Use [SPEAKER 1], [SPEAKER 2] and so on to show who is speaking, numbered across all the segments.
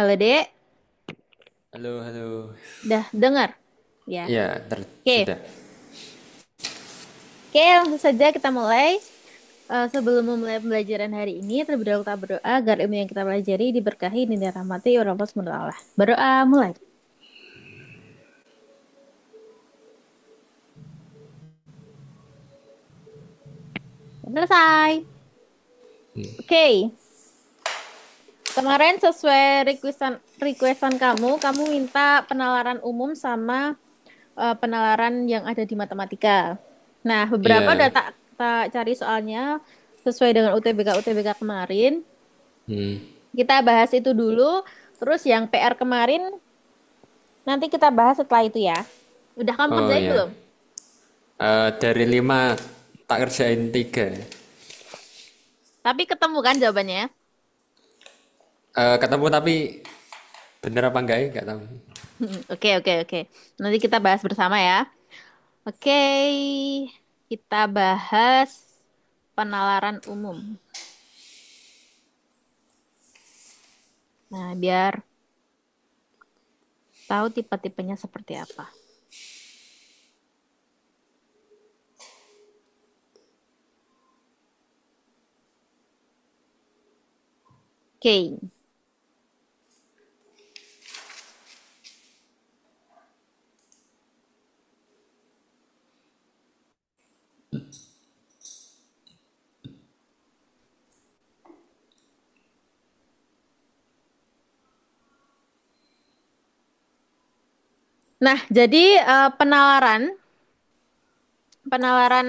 [SPEAKER 1] Halo Dek,
[SPEAKER 2] Halo, halo.
[SPEAKER 1] udah dengar? Ya.
[SPEAKER 2] Ya,
[SPEAKER 1] Oke,
[SPEAKER 2] sudah.
[SPEAKER 1] oke, langsung saja kita mulai. Sebelum memulai pembelajaran hari ini, terlebih dahulu kita berdoa agar ilmu yang kita pelajari diberkahi dan dirahmati oleh Allah SWT. Berdoa mulai. Selesai. Oke, kemarin sesuai requestan kamu minta penalaran umum sama penalaran yang ada di matematika. Nah, beberapa udah
[SPEAKER 2] Iya.
[SPEAKER 1] tak cari soalnya sesuai dengan UTBK kemarin.
[SPEAKER 2] Hmm.
[SPEAKER 1] Kita bahas itu dulu. Terus yang PR kemarin nanti kita bahas setelah itu ya. Udah kamu
[SPEAKER 2] Oh
[SPEAKER 1] kerjain
[SPEAKER 2] ya.
[SPEAKER 1] belum?
[SPEAKER 2] Dari 5 tak kerjain 3.
[SPEAKER 1] Tapi ketemu kan jawabannya?
[SPEAKER 2] Ketemu tapi bener apa enggak ya? Enggak tahu.
[SPEAKER 1] Oke, oke, oke. Nanti kita bahas bersama ya. Oke, kita bahas penalaran umum. Nah, biar tahu tipe-tipenya seperti apa. Oke. Nah, jadi penalaran penalaran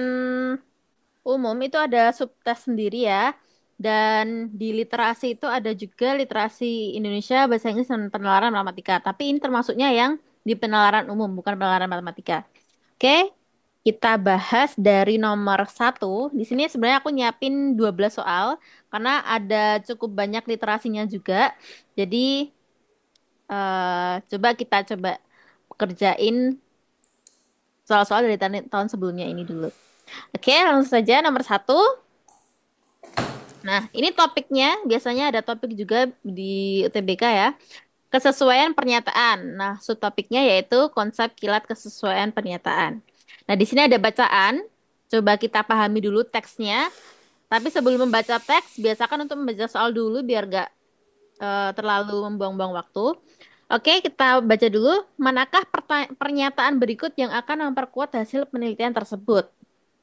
[SPEAKER 1] umum itu ada subtes sendiri ya. Dan di literasi itu ada juga literasi Indonesia, bahasa Inggris, dan penalaran matematika. Tapi ini termasuknya yang di penalaran umum, bukan penalaran matematika. Oke, kita bahas dari nomor 1. Di sini sebenarnya aku nyiapin 12 soal, karena ada cukup banyak literasinya juga. Jadi, coba kerjain soal-soal dari tahun sebelumnya ini dulu. Oke, langsung saja nomor 1. Nah, ini topiknya biasanya ada topik juga di UTBK ya. Kesesuaian pernyataan. Nah, subtopiknya yaitu konsep kilat kesesuaian pernyataan. Nah, di sini ada bacaan. Coba kita pahami dulu teksnya. Tapi sebelum membaca teks, biasakan untuk membaca soal dulu biar gak terlalu membuang-buang waktu. Oke, kita baca dulu. Manakah pernyataan berikut yang akan memperkuat hasil penelitian tersebut?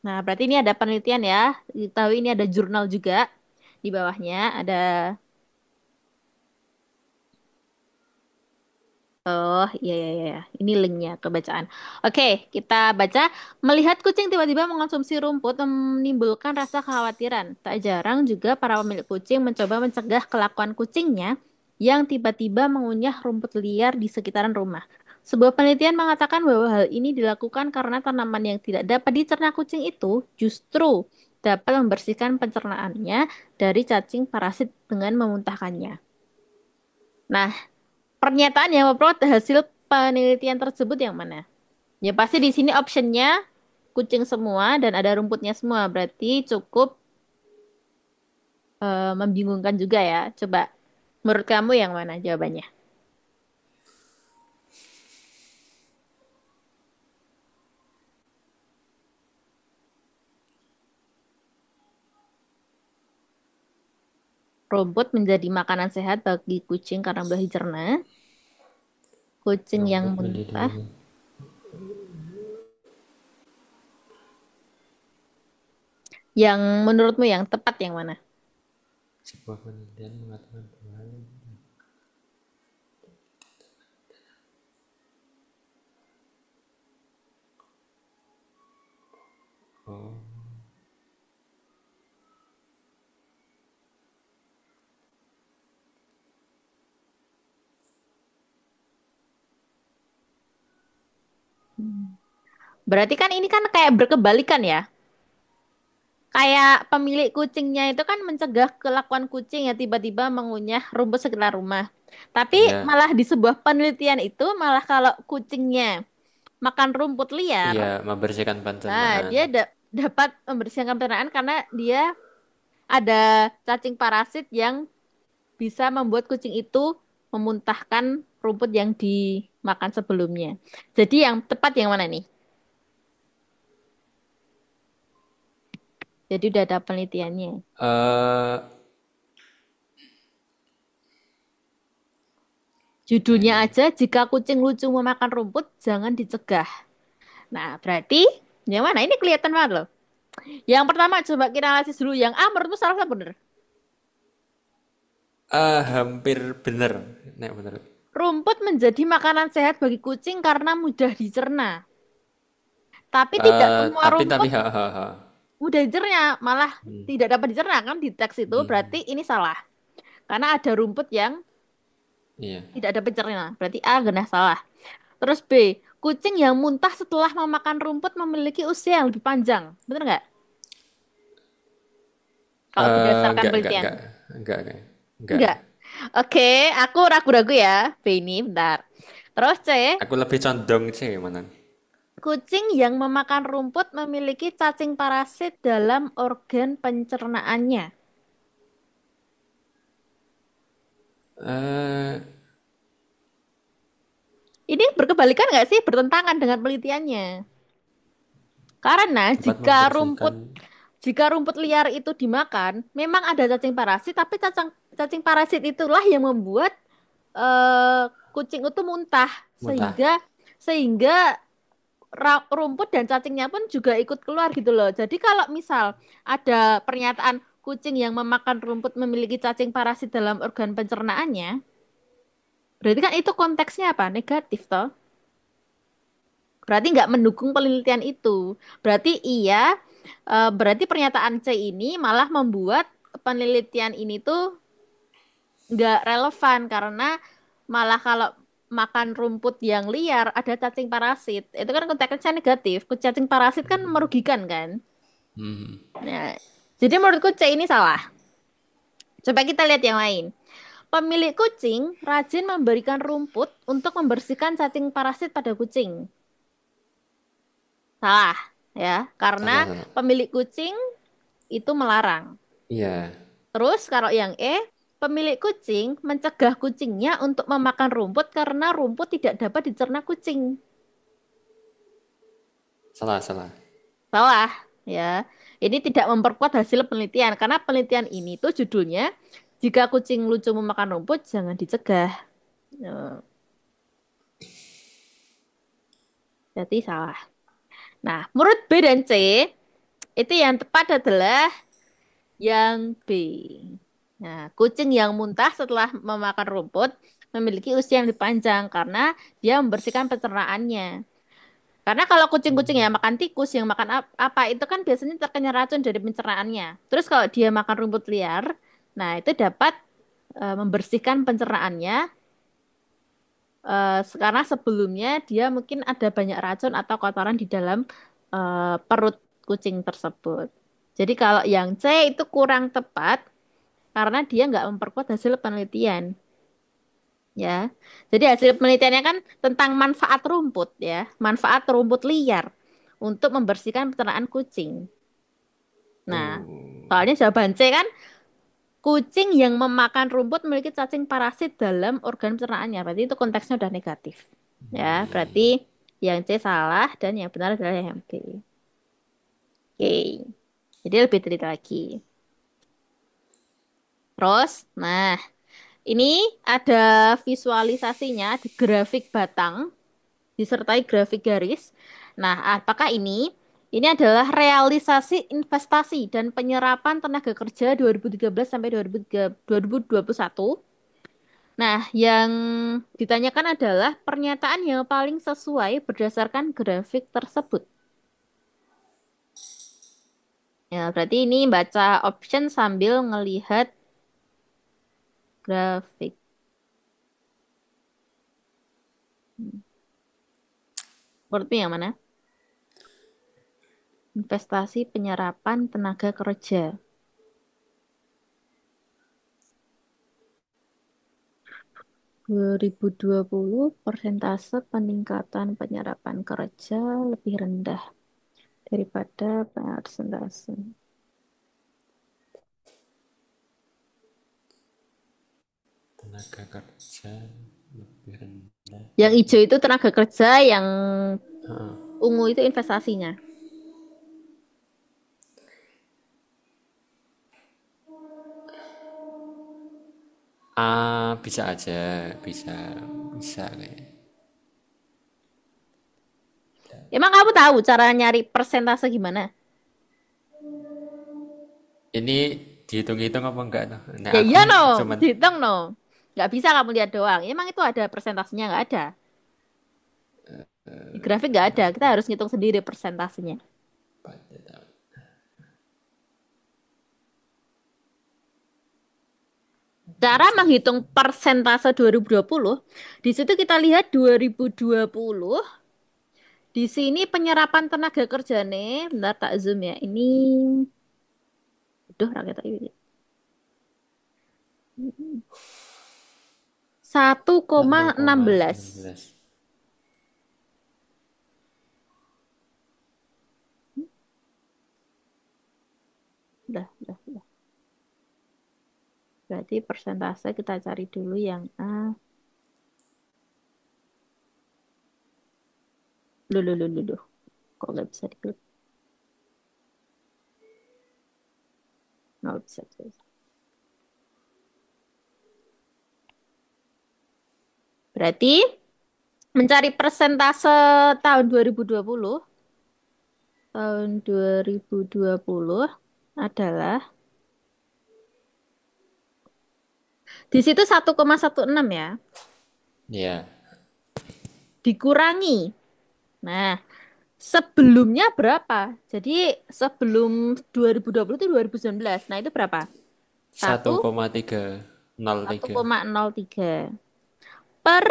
[SPEAKER 1] Nah, berarti ini ada penelitian ya. Diketahui ini ada jurnal juga. Di bawahnya ada, oh iya iya iya, ini linknya ke bacaan. Oke, kita baca. Melihat kucing tiba-tiba mengonsumsi rumput menimbulkan rasa kekhawatiran. Tak jarang juga para pemilik kucing mencoba mencegah kelakuan kucingnya yang tiba-tiba mengunyah rumput liar di sekitaran rumah. Sebuah penelitian mengatakan bahwa hal ini dilakukan karena tanaman yang tidak dapat dicerna kucing itu justru dapat membersihkan pencernaannya dari cacing parasit dengan memuntahkannya. Nah, pernyataan yang memperoleh hasil penelitian tersebut yang mana? Ya pasti di sini optionnya kucing semua dan ada rumputnya semua. Berarti cukup membingungkan juga ya. Coba menurut kamu yang mana jawabannya? Rumput menjadi makanan sehat bagi kucing karena mudah dicerna. Kucing yang
[SPEAKER 2] Rumput
[SPEAKER 1] muntah.
[SPEAKER 2] menjadi
[SPEAKER 1] Yang menurutmu yang tepat yang mana?
[SPEAKER 2] sebuah penelitian mengatakan bahwa oh,
[SPEAKER 1] Hmm. Berarti kan ini kan kayak berkebalikan ya. Kayak pemilik kucingnya itu kan mencegah kelakuan kucing ya tiba-tiba mengunyah rumput sekitar rumah. Tapi
[SPEAKER 2] ya,
[SPEAKER 1] malah di sebuah penelitian itu malah kalau kucingnya makan rumput liar,
[SPEAKER 2] iya membersihkan
[SPEAKER 1] nah
[SPEAKER 2] pencernaan.
[SPEAKER 1] dia dapat membersihkan pencernaan karena dia ada cacing parasit yang bisa membuat kucing itu memuntahkan rumput yang dimakan sebelumnya. Jadi yang tepat yang mana nih? Jadi udah ada penelitiannya.
[SPEAKER 2] Eh,
[SPEAKER 1] Judulnya aja, jika kucing lucu memakan rumput, jangan dicegah. Nah, berarti yang mana? Ini kelihatan banget loh. Yang pertama coba kita analisis dulu. Yang A menurutmu salah atau benar?
[SPEAKER 2] hampir bener, nek bener.
[SPEAKER 1] Rumput menjadi makanan sehat bagi kucing karena mudah dicerna. Tapi tidak semua
[SPEAKER 2] Tapi
[SPEAKER 1] rumput
[SPEAKER 2] ha ha ha.
[SPEAKER 1] mudah dicerna, malah tidak dapat dicerna kan di teks itu. Berarti ini salah. Karena ada rumput yang
[SPEAKER 2] Iya.
[SPEAKER 1] tidak dapat dicerna. Berarti A genah salah. Terus B, kucing yang muntah setelah memakan rumput memiliki usia yang lebih panjang. Benar nggak? Kalau berdasarkan
[SPEAKER 2] Enggak,
[SPEAKER 1] penelitian.
[SPEAKER 2] enggak, enggak.
[SPEAKER 1] Enggak. Oke, aku ragu-ragu ya. B ini, bentar. Terus C,
[SPEAKER 2] Aku lebih condong C mana?
[SPEAKER 1] kucing yang memakan rumput memiliki cacing parasit dalam organ pencernaannya.
[SPEAKER 2] Eh,
[SPEAKER 1] Ini berkebalikan nggak sih? Bertentangan dengan penelitiannya. Karena
[SPEAKER 2] dapat membersihkan.
[SPEAKER 1] jika rumput liar itu dimakan, memang ada cacing parasit, tapi cacing parasit itulah yang membuat kucing itu muntah
[SPEAKER 2] Muntah.
[SPEAKER 1] sehingga rumput dan cacingnya pun juga ikut keluar gitu loh. Jadi kalau misal ada pernyataan kucing yang memakan rumput memiliki cacing parasit dalam organ pencernaannya, berarti kan itu konteksnya apa? Negatif toh. Berarti nggak mendukung penelitian itu. Berarti iya, berarti pernyataan C ini malah membuat penelitian ini tuh nggak relevan karena malah kalau makan rumput yang liar ada cacing parasit. Itu kan konteksnya negatif. Cacing parasit kan merugikan kan? Nah, jadi menurutku C ini salah. Coba kita lihat yang lain. Pemilik kucing rajin memberikan rumput untuk membersihkan cacing parasit pada kucing. Salah, ya, karena
[SPEAKER 2] Salah, salah.
[SPEAKER 1] pemilik kucing itu melarang.
[SPEAKER 2] Iya.
[SPEAKER 1] Terus kalau yang E, pemilik kucing mencegah kucingnya untuk memakan rumput karena rumput tidak dapat dicerna kucing.
[SPEAKER 2] Salah, salah.
[SPEAKER 1] Salah, ya. Ini tidak memperkuat hasil penelitian karena penelitian ini tuh judulnya jika kucing lucu memakan rumput jangan dicegah. Eh, Jadi salah. Nah, menurut B dan C, itu yang tepat adalah yang B. Nah, kucing yang muntah setelah memakan rumput memiliki usia yang lebih panjang karena dia membersihkan pencernaannya. Karena kalau kucing-kucing yang makan tikus, yang makan apa, itu kan biasanya terkena racun dari pencernaannya. Terus kalau dia makan rumput liar, nah itu dapat membersihkan pencernaannya karena sebelumnya dia mungkin ada banyak racun atau kotoran di dalam perut kucing tersebut. Jadi kalau yang C itu kurang tepat karena dia nggak memperkuat hasil penelitian, ya. Jadi hasil penelitiannya kan tentang manfaat rumput, ya, manfaat rumput liar untuk membersihkan pencernaan kucing. Nah, soalnya jawaban C kan kucing yang memakan rumput memiliki cacing parasit dalam organ pencernaannya. Berarti itu konteksnya udah negatif. Ya, berarti yang C salah dan yang benar adalah yang B. Oke. Jadi lebih teliti lagi. Terus, nah, ini ada visualisasinya, ada grafik batang, disertai grafik garis. Nah, apakah ini? Ini adalah realisasi investasi dan penyerapan tenaga kerja 2013 sampai 2021. Nah, yang ditanyakan adalah pernyataan yang paling sesuai berdasarkan grafik tersebut. Ya, berarti ini baca option sambil ngelihat grafik. Menurutmu yang mana? Investasi penyerapan tenaga kerja. 2020 persentase peningkatan penyerapan kerja lebih rendah daripada persentase.
[SPEAKER 2] Tenaga kerja lebih rendah.
[SPEAKER 1] Yang hijau itu tenaga kerja, yang
[SPEAKER 2] Heeh.
[SPEAKER 1] ungu itu investasinya.
[SPEAKER 2] Bisa aja, bisa, bisa kayaknya.
[SPEAKER 1] Emang kamu tahu cara nyari persentase gimana?
[SPEAKER 2] Ini dihitung-hitung apa enggak tuh? Nah,
[SPEAKER 1] Ya
[SPEAKER 2] aku
[SPEAKER 1] iya no,
[SPEAKER 2] cuman
[SPEAKER 1] dihitung no. Nggak bisa kamu lihat doang. Emang itu ada persentasenya nggak ada. Di grafik nggak ada. Kita harus ngitung sendiri persentasenya. Cara menghitung persentase 2020, di situ kita lihat 2020. Di sini penyerapan tenaga kerja nih. Bentar tak zoom ya. Ini, aduh rakyat ini. 1,16.
[SPEAKER 2] 1,16.
[SPEAKER 1] Udah. Berarti persentase kita cari dulu yang A. Loh. Kok nggak bisa diklik? Nggak bisa. Berarti mencari persentase tahun 2020, adalah di situ 1,16 ya,
[SPEAKER 2] Ya,
[SPEAKER 1] dikurangi. Nah, sebelumnya berapa? Jadi sebelum 2020 itu 2019. Nah, itu berapa?
[SPEAKER 2] satu
[SPEAKER 1] Satu
[SPEAKER 2] koma tiga nol
[SPEAKER 1] satu
[SPEAKER 2] tiga.
[SPEAKER 1] koma nol tiga per,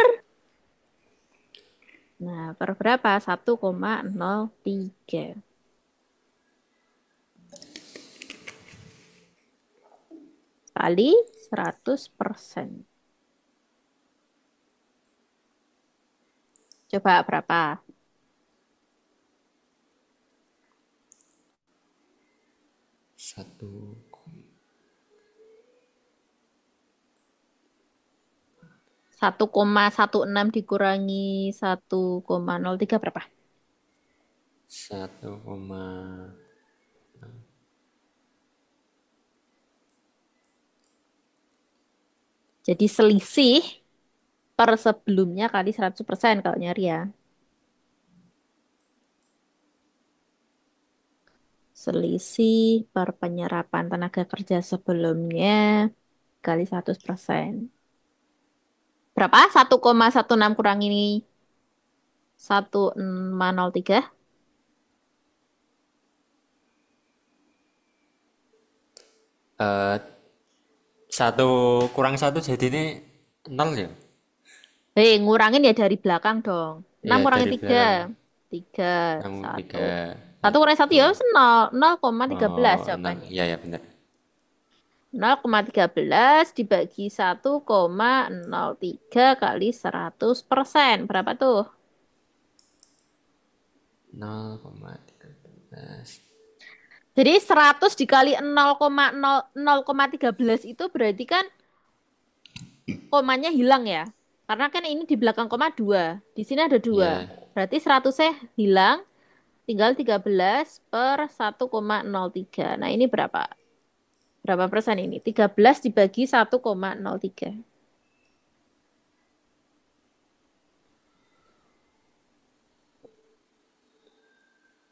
[SPEAKER 1] nah, per berapa? 1,03 kali 100%. Coba berapa?
[SPEAKER 2] Satu
[SPEAKER 1] 1,16 dikurangi 1,03 berapa?
[SPEAKER 2] 1,
[SPEAKER 1] Jadi selisih per sebelumnya kali 100% kalau nyari ya. Selisih per penyerapan tenaga kerja sebelumnya kali 100%. Berapa? 1,16 kurangi 1,03.
[SPEAKER 2] eh, satu kurang satu jadi ini nol ya?
[SPEAKER 1] Ngurangin ya dari belakang dong. 6
[SPEAKER 2] Iya
[SPEAKER 1] kurangi
[SPEAKER 2] dari
[SPEAKER 1] 3.
[SPEAKER 2] belakang.
[SPEAKER 1] 3,
[SPEAKER 2] Namun
[SPEAKER 1] 1.
[SPEAKER 2] tiga
[SPEAKER 1] 1 kurangi 1
[SPEAKER 2] satu.
[SPEAKER 1] ya 0. 0,13
[SPEAKER 2] Oh, nol.
[SPEAKER 1] jawabannya.
[SPEAKER 2] Iya ya benar.
[SPEAKER 1] 0,13 dibagi 1,03 kali 100%. Berapa tuh?
[SPEAKER 2] 0,13.
[SPEAKER 1] Jadi 100 dikali 0,13 itu berarti kan komanya hilang ya. Karena kan ini di belakang koma 2. Di sini ada 2.
[SPEAKER 2] Iya.
[SPEAKER 1] Berarti 100-nya hilang. Tinggal 13 per 1,03. Nah ini berapa? Berapa persen ini? 13 dibagi 1,03.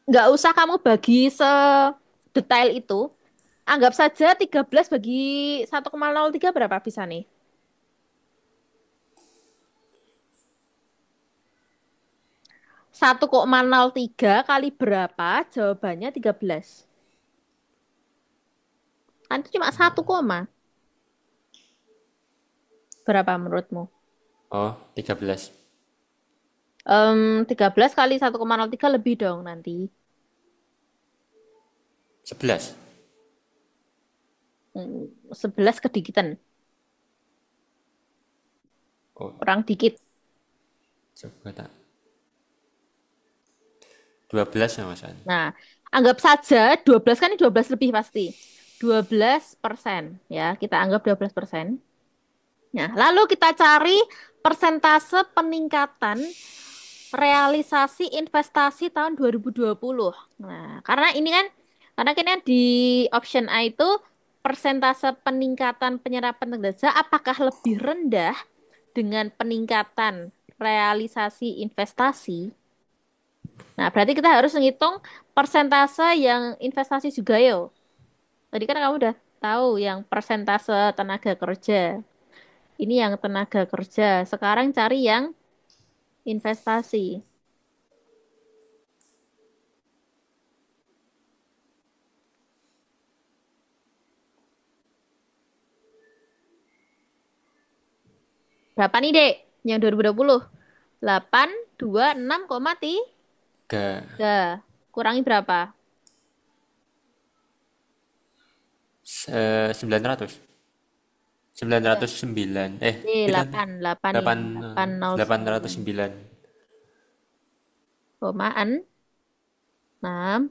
[SPEAKER 1] Nggak usah kamu bagi sedetail itu. Anggap saja 13 bagi 1,03 berapa bisa nih? 1,03 kali berapa? Jawabannya 13. Kan itu cuma 1 koma. Berapa menurutmu?
[SPEAKER 2] Oh, 13.
[SPEAKER 1] 13 kali 1,03 lebih dong nanti.
[SPEAKER 2] 11.
[SPEAKER 1] 11 kedikitan.
[SPEAKER 2] Oh,
[SPEAKER 1] Kurang dikit.
[SPEAKER 2] coba tak. 12 ya Mas An.
[SPEAKER 1] Nah, anggap saja 12 kan ini 12 lebih pasti. 12%. Ya, kita anggap 12%. Nah, lalu kita cari persentase peningkatan realisasi investasi tahun 2020. Nah, karena ini kan di option A itu persentase peningkatan penyerapan tenaga apakah lebih rendah dengan peningkatan realisasi investasi. Nah, berarti kita harus menghitung persentase yang investasi juga yo. Tadi kan kamu udah tahu yang persentase tenaga kerja. Ini yang tenaga kerja. Sekarang cari yang investasi. Berapa nih, Dek? Yang 2020? 8, 2, 6,3.
[SPEAKER 2] 3
[SPEAKER 1] Kurangi berapa?
[SPEAKER 2] 900.
[SPEAKER 1] Ya.
[SPEAKER 2] 909. Piran.
[SPEAKER 1] 8, 8 ini.
[SPEAKER 2] 8
[SPEAKER 1] 809,
[SPEAKER 2] 809.
[SPEAKER 1] komaan 6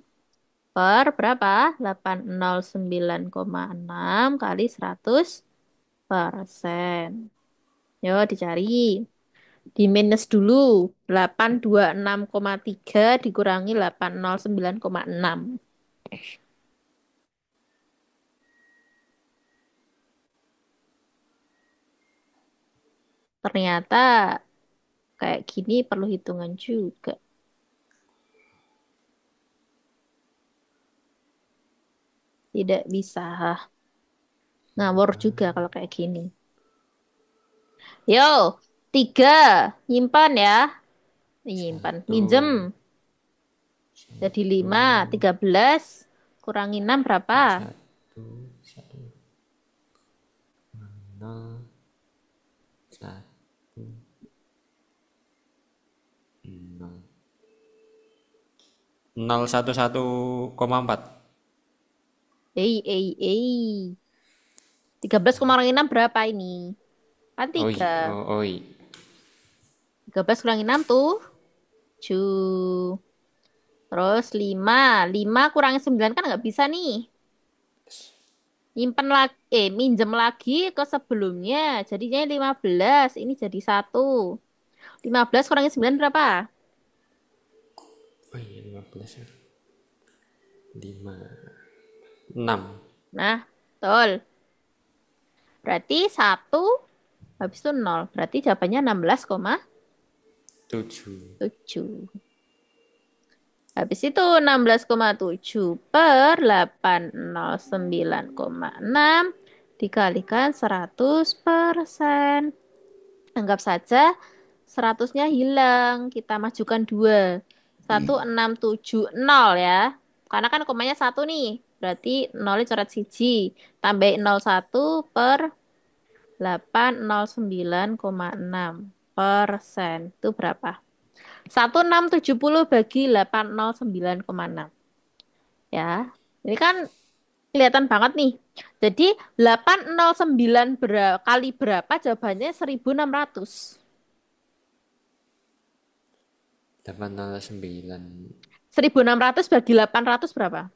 [SPEAKER 1] per berapa? 809,6 kali 100%. Yo, dicari. Di minus dulu. 826,3 dikurangi 809,6. Ternyata kayak gini perlu hitungan juga. Tidak bisa ngawur juga kalau kayak gini. Yo, 3. Nyimpan ya. Nyimpan.
[SPEAKER 2] Satu,
[SPEAKER 1] Minjem. Jadi
[SPEAKER 2] satu,
[SPEAKER 1] 5. 13. Kurangi 6 berapa?
[SPEAKER 2] satu, satu, nol, satu, nol, 011,4.
[SPEAKER 1] Eh. 13 kurangi 6 berapa ini? Kan
[SPEAKER 2] Oi,
[SPEAKER 1] 3.
[SPEAKER 2] oh, oi.
[SPEAKER 1] 13 kurangi 6 tuh 7. Terus 5. 5 kurangi 9 kan nggak bisa nih. Nyimpen lagi, minjem lagi ke sebelumnya. Jadinya 15. Ini jadi 1. 15 kurangi 9 berapa?
[SPEAKER 2] Oh iya, 15 ya. 5, 6,
[SPEAKER 1] Nah, betul. Berarti 1 habis itu 0. Berarti jawabannya
[SPEAKER 2] 7.
[SPEAKER 1] 16,7. Habis itu 16,7 per 809,6 dikalikan 100%. Anggap saja 100-nya hilang. Kita majukan 2. 1670 ya. Karena kan komanya 1 nih. Berarti 0 coret siji. Tambahin 01 per 809,6%. Itu berapa? 1670 bagi 809,6. Ya. Ini kan kelihatan banget nih. Jadi 809 kali berapa? Jawabannya 1600.
[SPEAKER 2] 809.
[SPEAKER 1] 1600 bagi 800 berapa?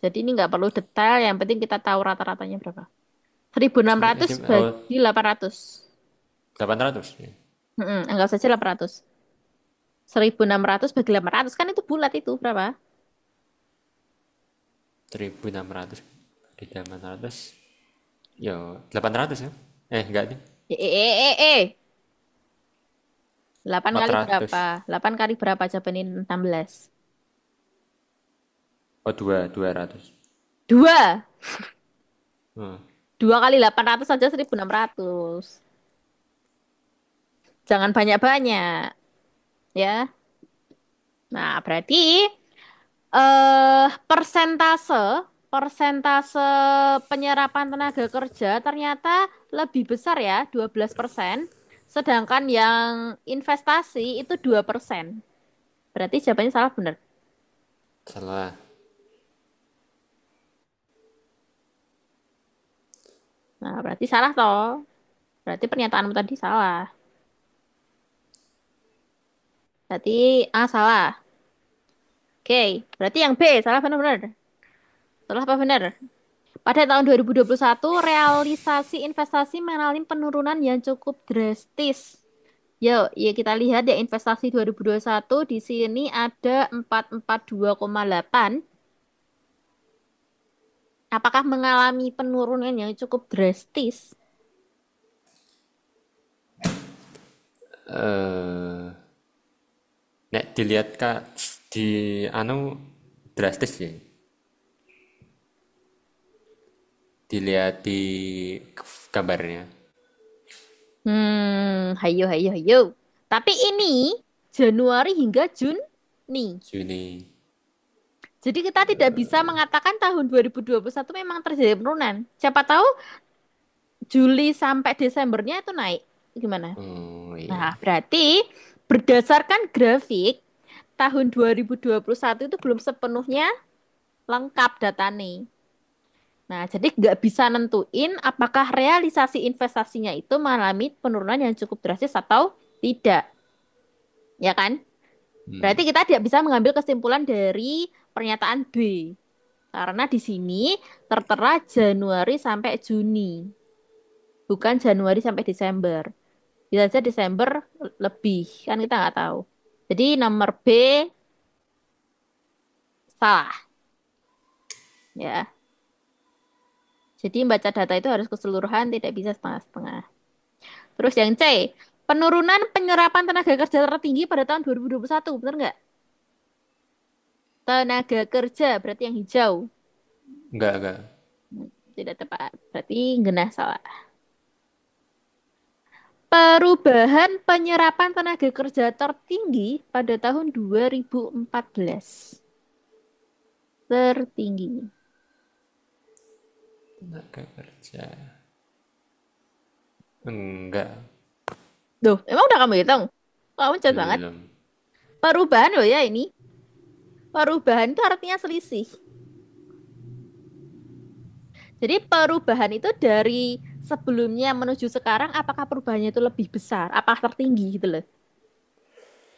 [SPEAKER 1] Jadi ini nggak perlu detail, yang penting kita tahu rata-ratanya berapa. 1600
[SPEAKER 2] Oh,
[SPEAKER 1] bagi 800.
[SPEAKER 2] 800 ya.
[SPEAKER 1] Anggap saja 800. 1600 bagi 800 kan itu bulat itu berapa?
[SPEAKER 2] 1600 bagi 800. Yo, 800 ya. Enggak nih.
[SPEAKER 1] 8 kali berapa?
[SPEAKER 2] 400.
[SPEAKER 1] 8 kali berapa? Jawabannya 16.
[SPEAKER 2] Oh, 200.
[SPEAKER 1] 2.
[SPEAKER 2] Hmm.
[SPEAKER 1] 2 kali 800 saja 1600. Jangan banyak-banyak, ya. Nah, berarti persentase persentase penyerapan tenaga kerja ternyata lebih besar ya, 12%. Sedangkan yang investasi itu 2%. Berarti jawabannya salah benar.
[SPEAKER 2] Salah.
[SPEAKER 1] Nah, berarti salah toh. Berarti pernyataanmu tadi salah. Berarti A salah. Oke, berarti yang B salah benar-benar. Salah apa benar? Pada tahun 2021, realisasi investasi mengalami penurunan yang cukup drastis. Yuk, ya kita lihat ya investasi 2021 di sini ada 442,8. Apakah mengalami penurunan yang cukup drastis?
[SPEAKER 2] Eh, nek dilihat kak di anu drastis ya. Dilihat di gambarnya
[SPEAKER 1] Hayo, hayo, hayo. Tapi ini Januari hingga Juni.
[SPEAKER 2] Juni.
[SPEAKER 1] Jadi kita tidak bisa mengatakan tahun 2021 memang terjadi penurunan. Siapa tahu Juli sampai Desembernya itu naik. Gimana?
[SPEAKER 2] Oh iya.
[SPEAKER 1] Nah, berarti berdasarkan grafik tahun 2021 itu belum sepenuhnya lengkap datanya. Nah, jadi nggak bisa nentuin apakah realisasi investasinya itu mengalami penurunan yang cukup drastis atau tidak. Ya kan?
[SPEAKER 2] Hmm.
[SPEAKER 1] Berarti kita tidak bisa mengambil kesimpulan dari pernyataan B. Karena di sini tertera Januari sampai Juni. Bukan Januari sampai Desember. Bisa saja Desember lebih. Kan kita nggak tahu. Jadi nomor B salah. Ya. Jadi membaca data itu harus keseluruhan, tidak bisa setengah-setengah. Terus yang C, penurunan penyerapan tenaga kerja tertinggi pada tahun 2021, benar nggak? Tenaga kerja, berarti yang hijau.
[SPEAKER 2] Enggak.
[SPEAKER 1] Tidak tepat, berarti genah salah. Perubahan penyerapan tenaga kerja tertinggi pada tahun 2014. Tertinggi.
[SPEAKER 2] Tenaga kerja. Enggak.
[SPEAKER 1] Duh, emang udah kamu hitung? Kamu cepet banget.
[SPEAKER 2] Belum.
[SPEAKER 1] Perubahan loh ya ini. Perubahan itu artinya selisih. Jadi perubahan itu dari sebelumnya menuju sekarang, apakah perubahannya itu lebih besar? Apakah tertinggi gitu loh.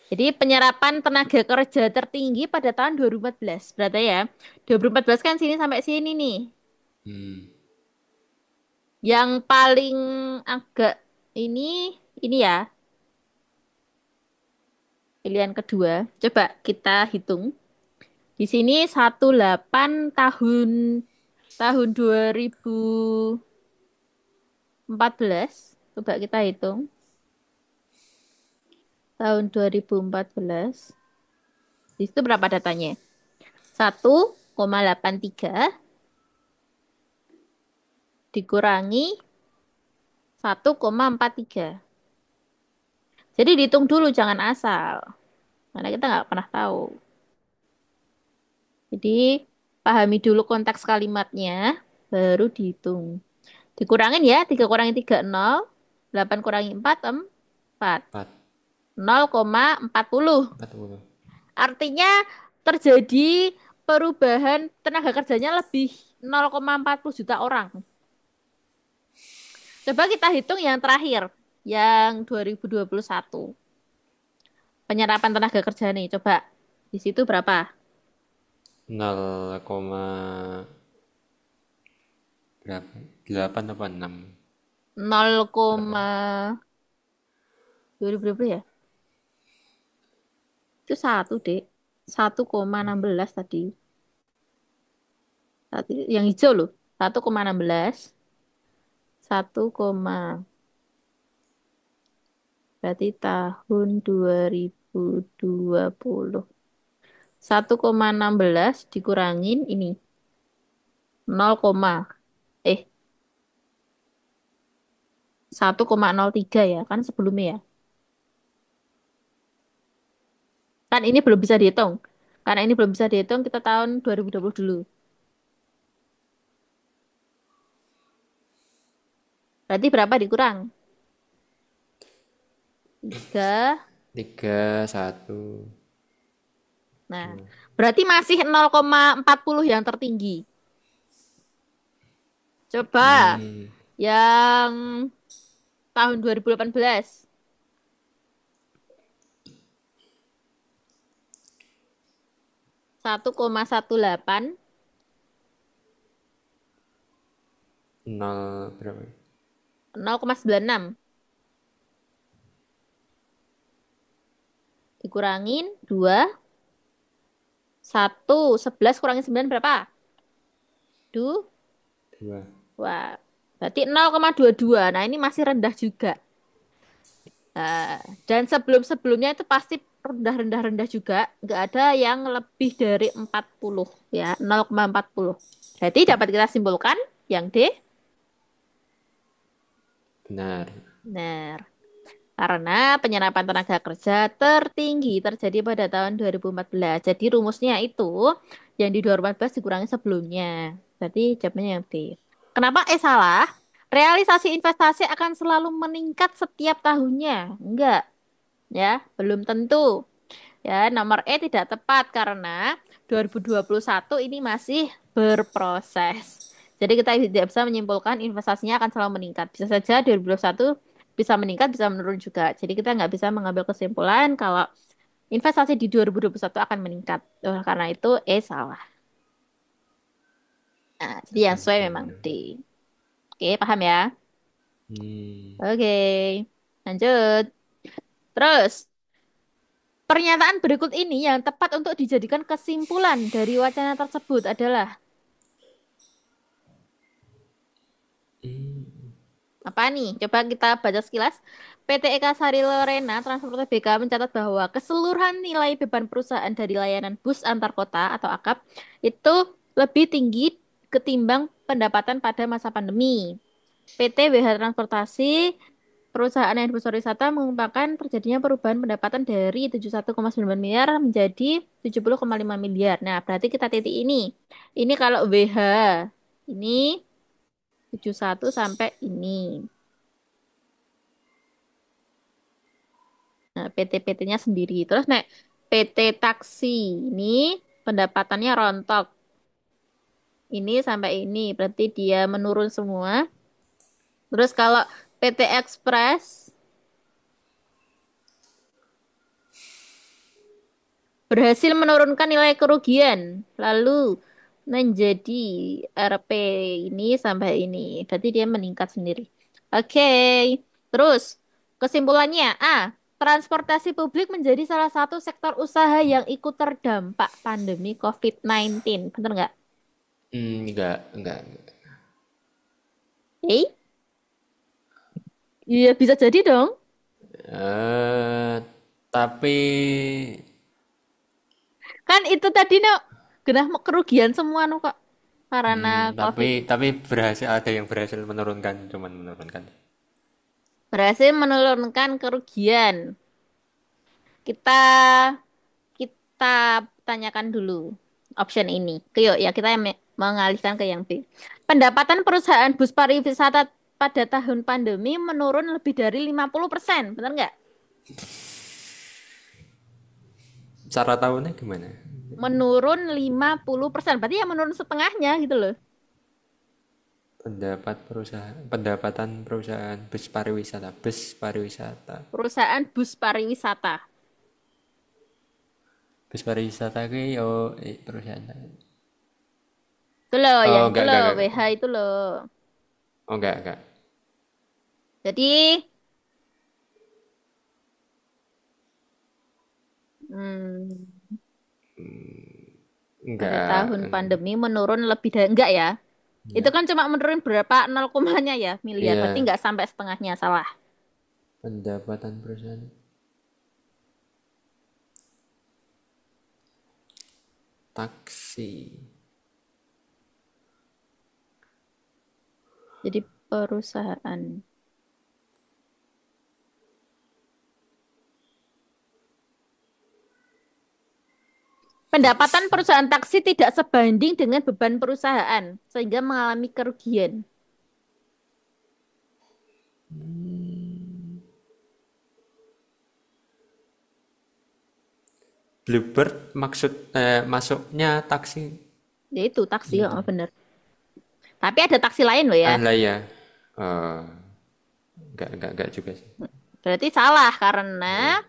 [SPEAKER 1] Jadi penyerapan tenaga kerja tertinggi pada tahun 2014. Berarti ya, 2014 kan sini sampai sini nih.
[SPEAKER 2] Hmm.
[SPEAKER 1] Yang paling agak ini ya, pilihan kedua. Coba kita hitung. Di sini 18 tahun 2014. Coba kita hitung. Tahun 2014. Di situ berapa datanya? 1,83 dikurangi 1,43. Jadi dihitung dulu, jangan asal. Karena kita nggak pernah tahu. Jadi pahami dulu konteks kalimatnya, baru dihitung. Dikurangin ya, 3 kurangi 3, 0. 8 kurangi 4, 4.
[SPEAKER 2] 4.
[SPEAKER 1] 0,40.
[SPEAKER 2] 40.
[SPEAKER 1] Artinya terjadi perubahan tenaga kerjanya lebih 0,40 juta orang. Coba kita hitung yang terakhir, yang 2021. Penyerapan tenaga kerja nih, coba. Di situ berapa?
[SPEAKER 2] 0, berapa? 8 apa 6?
[SPEAKER 1] 0,
[SPEAKER 2] Berapa?
[SPEAKER 1] 2000 berapa ya? Itu satu, Dek. 1,16 tadi. Yang hijau loh. 1,16. 1, berarti tahun 2020. 1,16 dikurangin ini. 0, eh 1,03 ya. Kan sebelumnya ya. Kan ini belum bisa dihitung. Karena ini belum bisa dihitung, kita tahun 2020 dulu. Berarti berapa dikurang? 3.
[SPEAKER 2] 3, 1.
[SPEAKER 1] Nah, berarti masih 0,40 yang tertinggi. Coba
[SPEAKER 2] Hmm.
[SPEAKER 1] yang tahun 2018. 1,18
[SPEAKER 2] nol berapa?
[SPEAKER 1] 0,96 dikurangin 2, 11 kurangin 9 berapa? 2,
[SPEAKER 2] Dua.
[SPEAKER 1] wah, berarti 0,22. Nah, ini masih rendah juga. Nah, dan sebelum-sebelumnya itu pasti rendah-rendah-rendah juga. Nggak ada yang lebih dari 40 ya, 0,40. Jadi dapat kita simpulkan yang D.
[SPEAKER 2] Benar.
[SPEAKER 1] Benar. Karena penyerapan tenaga kerja tertinggi terjadi pada tahun 2014. Jadi rumusnya itu yang di 2014 dikurangi sebelumnya. Berarti jawabannya yang D. Kenapa salah? Realisasi investasi akan selalu meningkat setiap tahunnya. Enggak, ya, belum tentu. Ya, nomor E tidak tepat karena 2021 ini masih berproses. Jadi kita tidak bisa menyimpulkan investasinya akan selalu meningkat. Bisa saja 2021 bisa meningkat, bisa menurun juga. Jadi kita nggak bisa mengambil kesimpulan kalau investasi di 2021 akan meningkat. Karena itu E salah. Nah, jadi yang sesuai
[SPEAKER 2] Oke.
[SPEAKER 1] memang D. Oke, paham ya?
[SPEAKER 2] Hmm.
[SPEAKER 1] Oke, lanjut. Terus, pernyataan berikut ini yang tepat untuk dijadikan kesimpulan dari wacana tersebut adalah apa nih? Coba kita baca sekilas. PT Eka Sari Lorena Transport Tbk mencatat bahwa keseluruhan nilai beban perusahaan dari layanan bus antar kota atau AKAP itu lebih tinggi ketimbang pendapatan pada masa pandemi. PT WH Transportasi Perusahaan yang berbesar wisata mengungkapkan terjadinya perubahan pendapatan dari 71,9 miliar menjadi 70,5 miliar. Nah, berarti kita titik ini. Ini kalau WH ini 71 sampai ini. Nah, PT-PT-nya sendiri. Terus nek PT taksi ini pendapatannya rontok. Ini sampai ini. Berarti dia menurun semua. Terus kalau PT Express berhasil menurunkan nilai kerugian. Lalu menjadi RP ini sampai ini. Berarti dia meningkat sendiri. Oke. Terus kesimpulannya A. Transportasi publik menjadi salah satu sektor usaha yang ikut terdampak pandemi COVID-19. Bener nggak?
[SPEAKER 2] Enggak.
[SPEAKER 1] Eh? Iya, bisa jadi dong.
[SPEAKER 2] Eh, tapi
[SPEAKER 1] Kan itu tadi no, genah kerugian semua no kok. Karena COVID.
[SPEAKER 2] tapi berhasil, ada yang berhasil menurunkan, cuman menurunkan.
[SPEAKER 1] Berhasil menurunkan kerugian. Kita kita tanyakan dulu option ini. Yuk ya kita mengalihkan ke yang B. Pendapatan perusahaan bus pariwisata pada tahun pandemi menurun lebih dari 50%. Benar nggak?
[SPEAKER 2] Cara tahunya gimana?
[SPEAKER 1] Menurun 50%. Berarti ya menurun setengahnya gitu loh.
[SPEAKER 2] Pendapatan perusahaan bus pariwisata.
[SPEAKER 1] Perusahaan bus pariwisata.
[SPEAKER 2] Bus pariwisata ki yo perusahaan.
[SPEAKER 1] Itu loh, yang
[SPEAKER 2] Oh,
[SPEAKER 1] itu loh,
[SPEAKER 2] enggak.
[SPEAKER 1] WH itu loh.
[SPEAKER 2] Oh, enggak.
[SPEAKER 1] Jadi, hmm, pada
[SPEAKER 2] Enggak.
[SPEAKER 1] tahun pandemi menurun lebih dari, enggak ya? Itu
[SPEAKER 2] Enggak.
[SPEAKER 1] kan cuma menurun berapa nol komanya ya miliar. Berarti
[SPEAKER 2] Iya,
[SPEAKER 1] nggak sampai setengahnya salah.
[SPEAKER 2] pendapatan perusahaan taksi.
[SPEAKER 1] Jadi perusahaan. Pendapatan perusahaan taksi tidak sebanding dengan beban perusahaan sehingga mengalami kerugian.
[SPEAKER 2] Bluebird masuknya taksi
[SPEAKER 1] Ya itu taksi,
[SPEAKER 2] gitu.
[SPEAKER 1] oh, bener. Tapi ada taksi lain loh ya.
[SPEAKER 2] Ah lah ya. Eh, enggak juga sih.
[SPEAKER 1] Berarti salah karena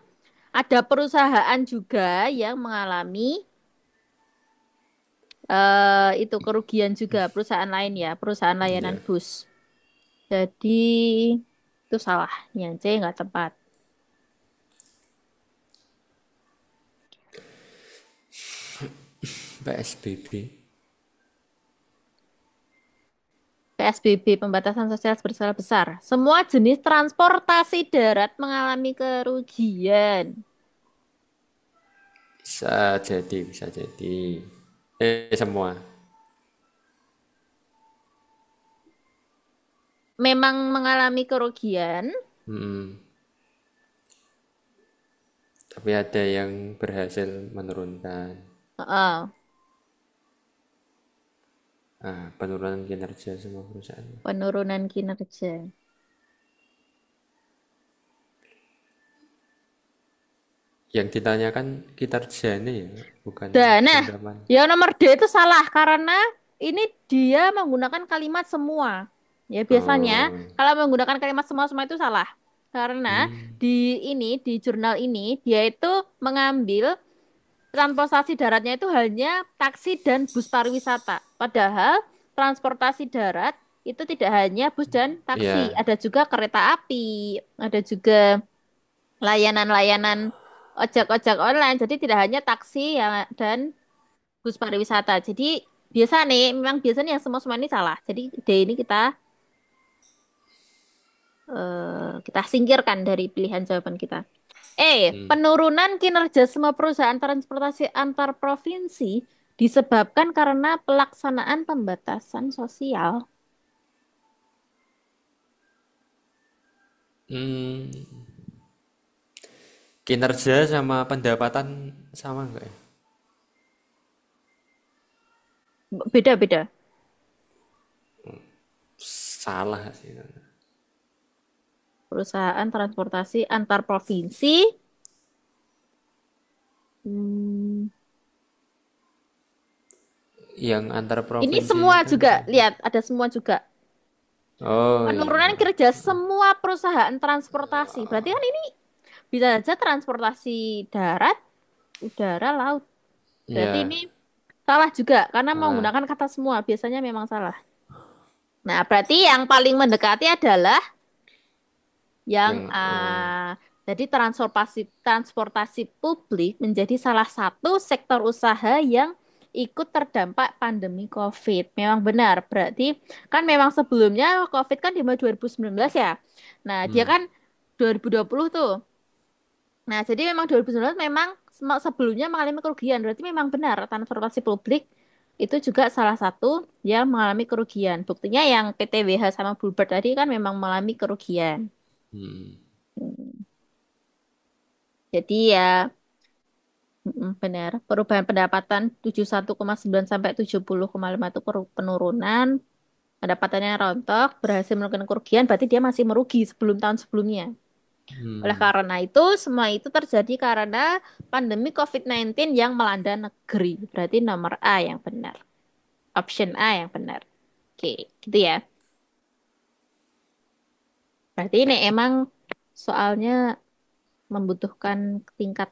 [SPEAKER 2] Eh,
[SPEAKER 1] ada perusahaan juga yang mengalami itu kerugian juga perusahaan lain ya, perusahaan layanan
[SPEAKER 2] iya.
[SPEAKER 1] bus. Jadi itu salah. Yang C nggak tepat.
[SPEAKER 2] PSBB.
[SPEAKER 1] PSBB, pembatasan sosial berskala besar. Semua jenis transportasi darat mengalami kerugian.
[SPEAKER 2] Bisa jadi, bisa jadi. Semua.
[SPEAKER 1] Memang mengalami kerugian.
[SPEAKER 2] Hmm. Tapi ada yang berhasil menurunkan.
[SPEAKER 1] Heeh,
[SPEAKER 2] Penurunan kinerja semua perusahaan.
[SPEAKER 1] penurunan kinerja.
[SPEAKER 2] Yang ditanyakan kinerjanya ya, bukan
[SPEAKER 1] Nah,
[SPEAKER 2] pencapaian.
[SPEAKER 1] yang nomor D itu salah karena ini dia menggunakan kalimat semua. Ya, biasanya
[SPEAKER 2] Oh,
[SPEAKER 1] kalau menggunakan kalimat semua-semua itu salah. Karena
[SPEAKER 2] hmm,
[SPEAKER 1] di jurnal ini dia itu mengambil transportasi daratnya itu hanya taksi dan bus pariwisata. Padahal transportasi darat itu tidak hanya bus dan taksi,
[SPEAKER 2] ya,
[SPEAKER 1] ada juga kereta api, ada juga layanan-layanan ojek-ojek online. Jadi tidak hanya taksi ya, dan bus pariwisata. Jadi biasa nih, memang biasanya yang semua-semua ini salah. Jadi D ini kita singkirkan dari pilihan jawaban kita. Penurunan kinerja semua perusahaan transportasi antar provinsi disebabkan karena pelaksanaan pembatasan sosial.
[SPEAKER 2] hmm, kinerja sama pendapatan sama enggak ya?
[SPEAKER 1] Beda-beda.
[SPEAKER 2] Salah sih.
[SPEAKER 1] Perusahaan transportasi antar provinsi. Hmm,
[SPEAKER 2] Yang antar
[SPEAKER 1] ini
[SPEAKER 2] provinsi
[SPEAKER 1] semua
[SPEAKER 2] kan
[SPEAKER 1] juga,
[SPEAKER 2] sama.
[SPEAKER 1] lihat, ada semua juga.
[SPEAKER 2] Oh
[SPEAKER 1] Penurunan
[SPEAKER 2] iya.
[SPEAKER 1] kinerja semua perusahaan transportasi. Berarti kan ini bisa saja transportasi darat, udara, laut. Berarti
[SPEAKER 2] Ya,
[SPEAKER 1] ini salah juga karena
[SPEAKER 2] salah.
[SPEAKER 1] menggunakan kata semua. Biasanya memang salah. Nah, berarti yang paling mendekati adalah yang
[SPEAKER 2] Yang
[SPEAKER 1] A. Jadi transportasi publik menjadi salah satu sektor usaha yang ikut terdampak pandemi COVID. Memang benar. Berarti kan memang sebelumnya COVID kan di Mei 2019 ya. Nah, dia kan 2020 tuh. Nah, jadi memang 2019 memang sebelumnya mengalami kerugian. Berarti memang benar transportasi publik itu juga salah satu yang mengalami kerugian. Buktinya yang PTWH sama Bluebird tadi kan memang mengalami kerugian. Hmm. Jadi ya benar. Perubahan pendapatan 71,9 sampai 70,5 itu penurunan. Pendapatannya rontok, berhasil melakukan kerugian, berarti dia masih merugi sebelum tahun sebelumnya. Oleh karena itu, semua itu terjadi karena pandemi COVID-19 yang melanda negeri. Berarti nomor A yang benar. Option A yang benar. Oke, gitu ya. Berarti ini emang soalnya membutuhkan tingkat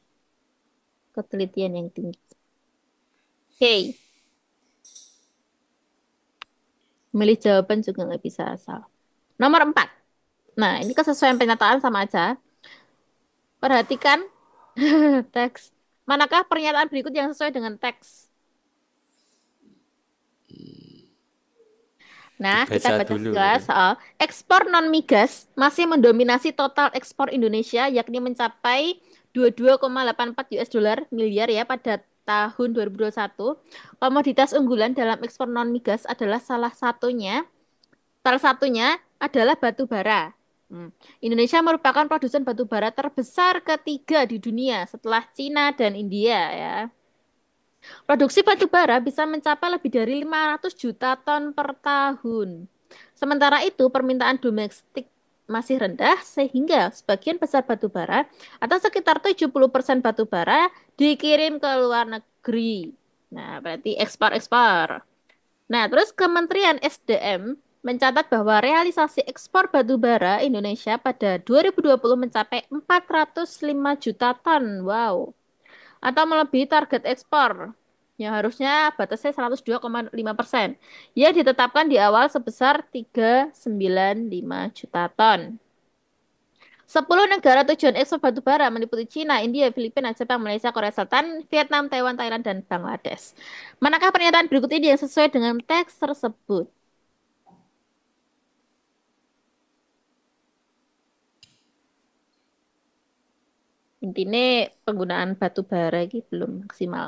[SPEAKER 1] ketelitian yang tinggi. Oke, milih jawaban juga nggak bisa asal. Nomor 4. Nah, ini kesesuaian pernyataan sama aja. Perhatikan teks. Manakah pernyataan berikut yang sesuai dengan teks? Nah, kita
[SPEAKER 2] Dibaca
[SPEAKER 1] baca
[SPEAKER 2] dulu
[SPEAKER 1] sekilas
[SPEAKER 2] gitu.
[SPEAKER 1] soal ekspor non-migas masih mendominasi total ekspor Indonesia, yakni mencapai 22,84 US dollar miliar ya pada tahun 2021. Komoditas unggulan dalam ekspor non-migas adalah salah satunya adalah batu bara. Indonesia merupakan produsen batu bara terbesar ketiga di dunia setelah Cina dan India ya. Produksi batu bara bisa mencapai lebih dari 500 juta ton per tahun. Sementara itu, permintaan domestik masih rendah sehingga sebagian besar batu bara atau sekitar 70% batu bara dikirim ke luar negeri. Nah, berarti ekspor-ekspor. Nah, terus Kementerian SDM mencatat bahwa realisasi ekspor batu bara Indonesia pada 2020 mencapai 405 juta ton. Wow. Atau melebihi target ekspor. yang harusnya batasnya 102,5%. Ia ditetapkan di awal sebesar 395 juta ton. 10 negara tujuan ekspor batu bara meliputi Cina, India, Filipina, Jepang, Malaysia, Korea Selatan, Vietnam, Taiwan, Thailand, dan Bangladesh. Manakah pernyataan berikut ini yang sesuai dengan teks tersebut? Intinya penggunaan batu bara ini belum maksimal.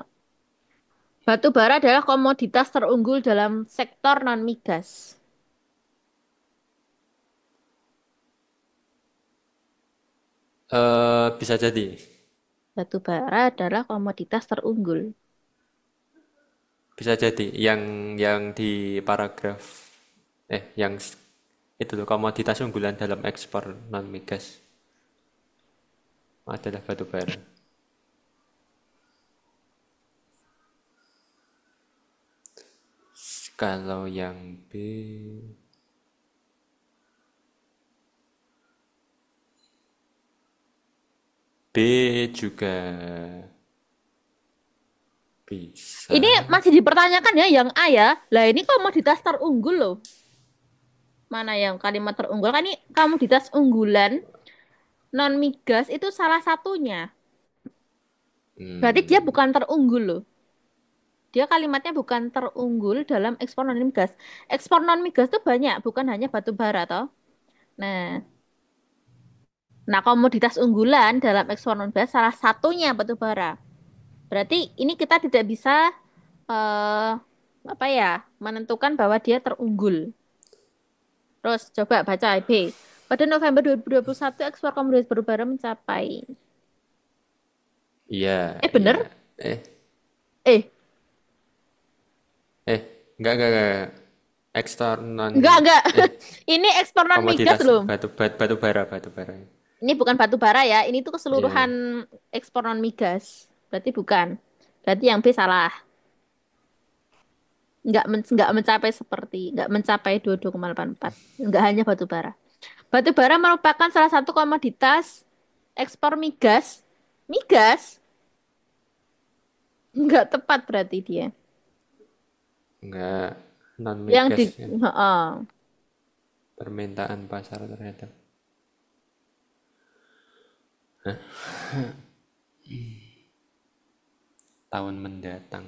[SPEAKER 1] Batu bara adalah komoditas terunggul dalam sektor non-migas.
[SPEAKER 2] Bisa jadi.
[SPEAKER 1] Batu bara adalah komoditas terunggul.
[SPEAKER 2] Bisa jadi. Yang di paragraf yang itu tuh komoditas unggulan dalam ekspor non migas adalah batu bara. Kalau yang B, B juga
[SPEAKER 1] Ini
[SPEAKER 2] bisa.
[SPEAKER 1] masih dipertanyakan ya yang A ya. Lah ini komoditas terunggul loh. Mana yang kalimat terunggul? Kan ini komoditas unggulan non migas itu salah satunya. Berarti dia
[SPEAKER 2] Hmm,
[SPEAKER 1] bukan terunggul loh. Dia kalimatnya bukan terunggul dalam ekspor non migas. Ekspor non migas tuh banyak, bukan hanya batu bara toh. Nah, komoditas unggulan dalam ekspor non migas salah satunya batu bara. Berarti ini kita tidak bisa eh apa ya, menentukan bahwa dia terunggul. Terus coba baca B. Pada November 2021 ekspor komoditas batu bara mencapai.
[SPEAKER 2] iya, iya.
[SPEAKER 1] Bener?
[SPEAKER 2] Eh,
[SPEAKER 1] Eh,
[SPEAKER 2] eh, enggak. Ekspor non,
[SPEAKER 1] enggak.
[SPEAKER 2] eh,
[SPEAKER 1] Ini ekspor non migas
[SPEAKER 2] komoditas
[SPEAKER 1] loh.
[SPEAKER 2] batu bara.
[SPEAKER 1] Ini bukan batu bara ya. Ini tuh
[SPEAKER 2] Iya,
[SPEAKER 1] keseluruhan ekspor non migas. Berarti bukan. Berarti yang B salah. Enggak mencapai seperti. Enggak mencapai 22,84. Enggak hanya batu bara. Batu bara merupakan salah satu komoditas ekspor migas. Migas? Enggak tepat berarti dia.
[SPEAKER 2] enggak non
[SPEAKER 1] Yang di...
[SPEAKER 2] migas kan.
[SPEAKER 1] Heeh.
[SPEAKER 2] Permintaan pasar terhadap tahun mendatang.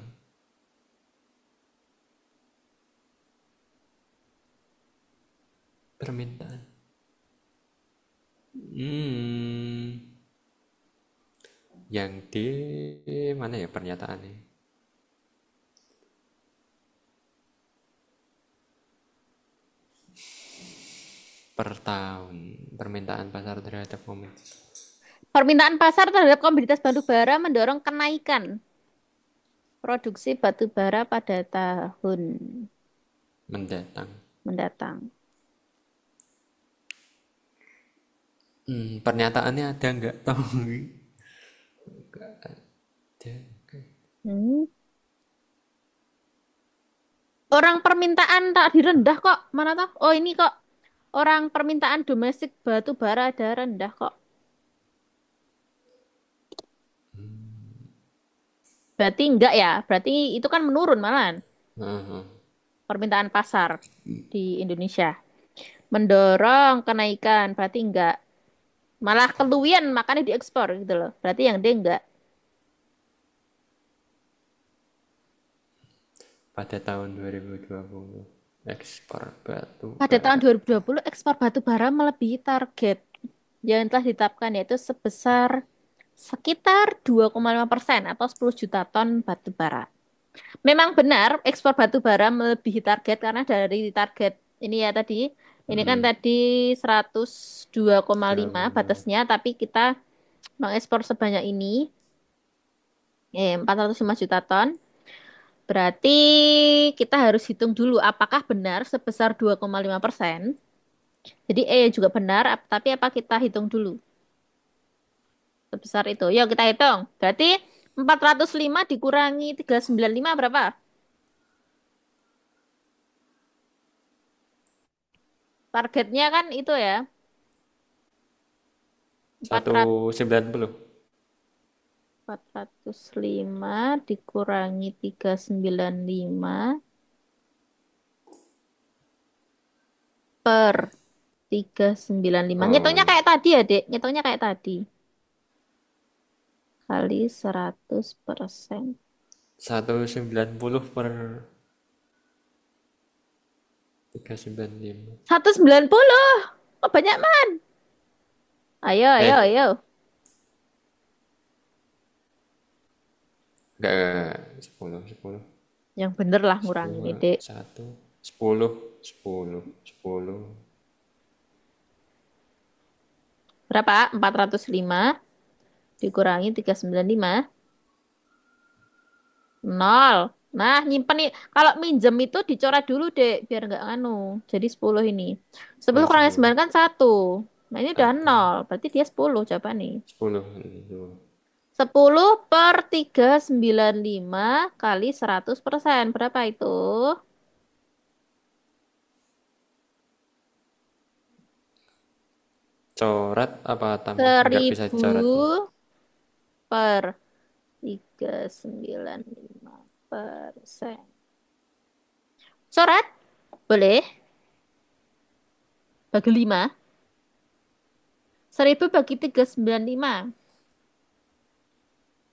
[SPEAKER 2] Permintaan. Hmm, yang di mana ya pernyataannya? Per tahun permintaan pasar terhadap komoditas
[SPEAKER 1] Permintaan pasar terhadap komoditas batu bara mendorong kenaikan produksi batu bara pada tahun
[SPEAKER 2] mendatang.
[SPEAKER 1] mendatang.
[SPEAKER 2] Pernyataannya ada nggak tahu?
[SPEAKER 1] Hmm. Orang permintaan tak direndah kok. Mana toh? Oh ini kok. Orang permintaan domestik batu bara ada rendah kok. Berarti enggak ya? Berarti itu kan menurun malahan
[SPEAKER 2] Heeh.
[SPEAKER 1] permintaan pasar di Indonesia. Mendorong kenaikan, berarti enggak. Malah keluwian makanya diekspor gitu loh. Berarti yang dia enggak.
[SPEAKER 2] Pada tahun 2020 ekspor batu
[SPEAKER 1] Pada tahun
[SPEAKER 2] bara
[SPEAKER 1] 2020 ekspor batu bara melebihi target yang telah ditetapkan yaitu sebesar sekitar 2,5% atau 10 juta ton batu bara. Memang benar ekspor batu bara melebihi target karena dari target ini ya tadi, ini kan tadi 102,5
[SPEAKER 2] 2,5.
[SPEAKER 1] batasnya, tapi kita mengekspor sebanyak ini, 405 juta ton. Berarti kita harus hitung dulu apakah benar sebesar 2,5%. Jadi juga benar, tapi apa kita hitung dulu sebesar itu? Yuk kita hitung. Berarti 405 dikurangi 395 berapa? Targetnya kan itu ya, 400.
[SPEAKER 2] 190.
[SPEAKER 1] 405 dikurangi 395 per 395. Ngitungnya
[SPEAKER 2] Oh,
[SPEAKER 1] kayak tadi ya, Dek. Ngitungnya kayak tadi. Kali 100%.
[SPEAKER 2] 190 per 395.
[SPEAKER 1] 190. Oh, banyak, Man. Ayo, ayo,
[SPEAKER 2] Eh,
[SPEAKER 1] ayo.
[SPEAKER 2] enggak, 10, 10.
[SPEAKER 1] Yang bener lah ngurangin ini,
[SPEAKER 2] 10,
[SPEAKER 1] Dek.
[SPEAKER 2] 1, 10, 10, 10.
[SPEAKER 1] Berapa? 405 dikurangi 395. Nol. Nah, nyimpen nih. Kalau minjem itu dicoret dulu, Dek, biar nggak nganu. Jadi 10 ini. 10
[SPEAKER 2] Oh,
[SPEAKER 1] kurangi
[SPEAKER 2] 10.
[SPEAKER 1] 9 kan 1. Nah, ini udah
[SPEAKER 2] 1,
[SPEAKER 1] nol. Berarti dia 10 jawabannya.
[SPEAKER 2] 10. Itu.
[SPEAKER 1] 10 per 395 kali 100%. Berapa itu?
[SPEAKER 2] Coret apa tambah? Enggak bisa
[SPEAKER 1] 1000
[SPEAKER 2] coret.
[SPEAKER 1] per 395%. Coret? Boleh. Bagi 5. 1000 bagi 395.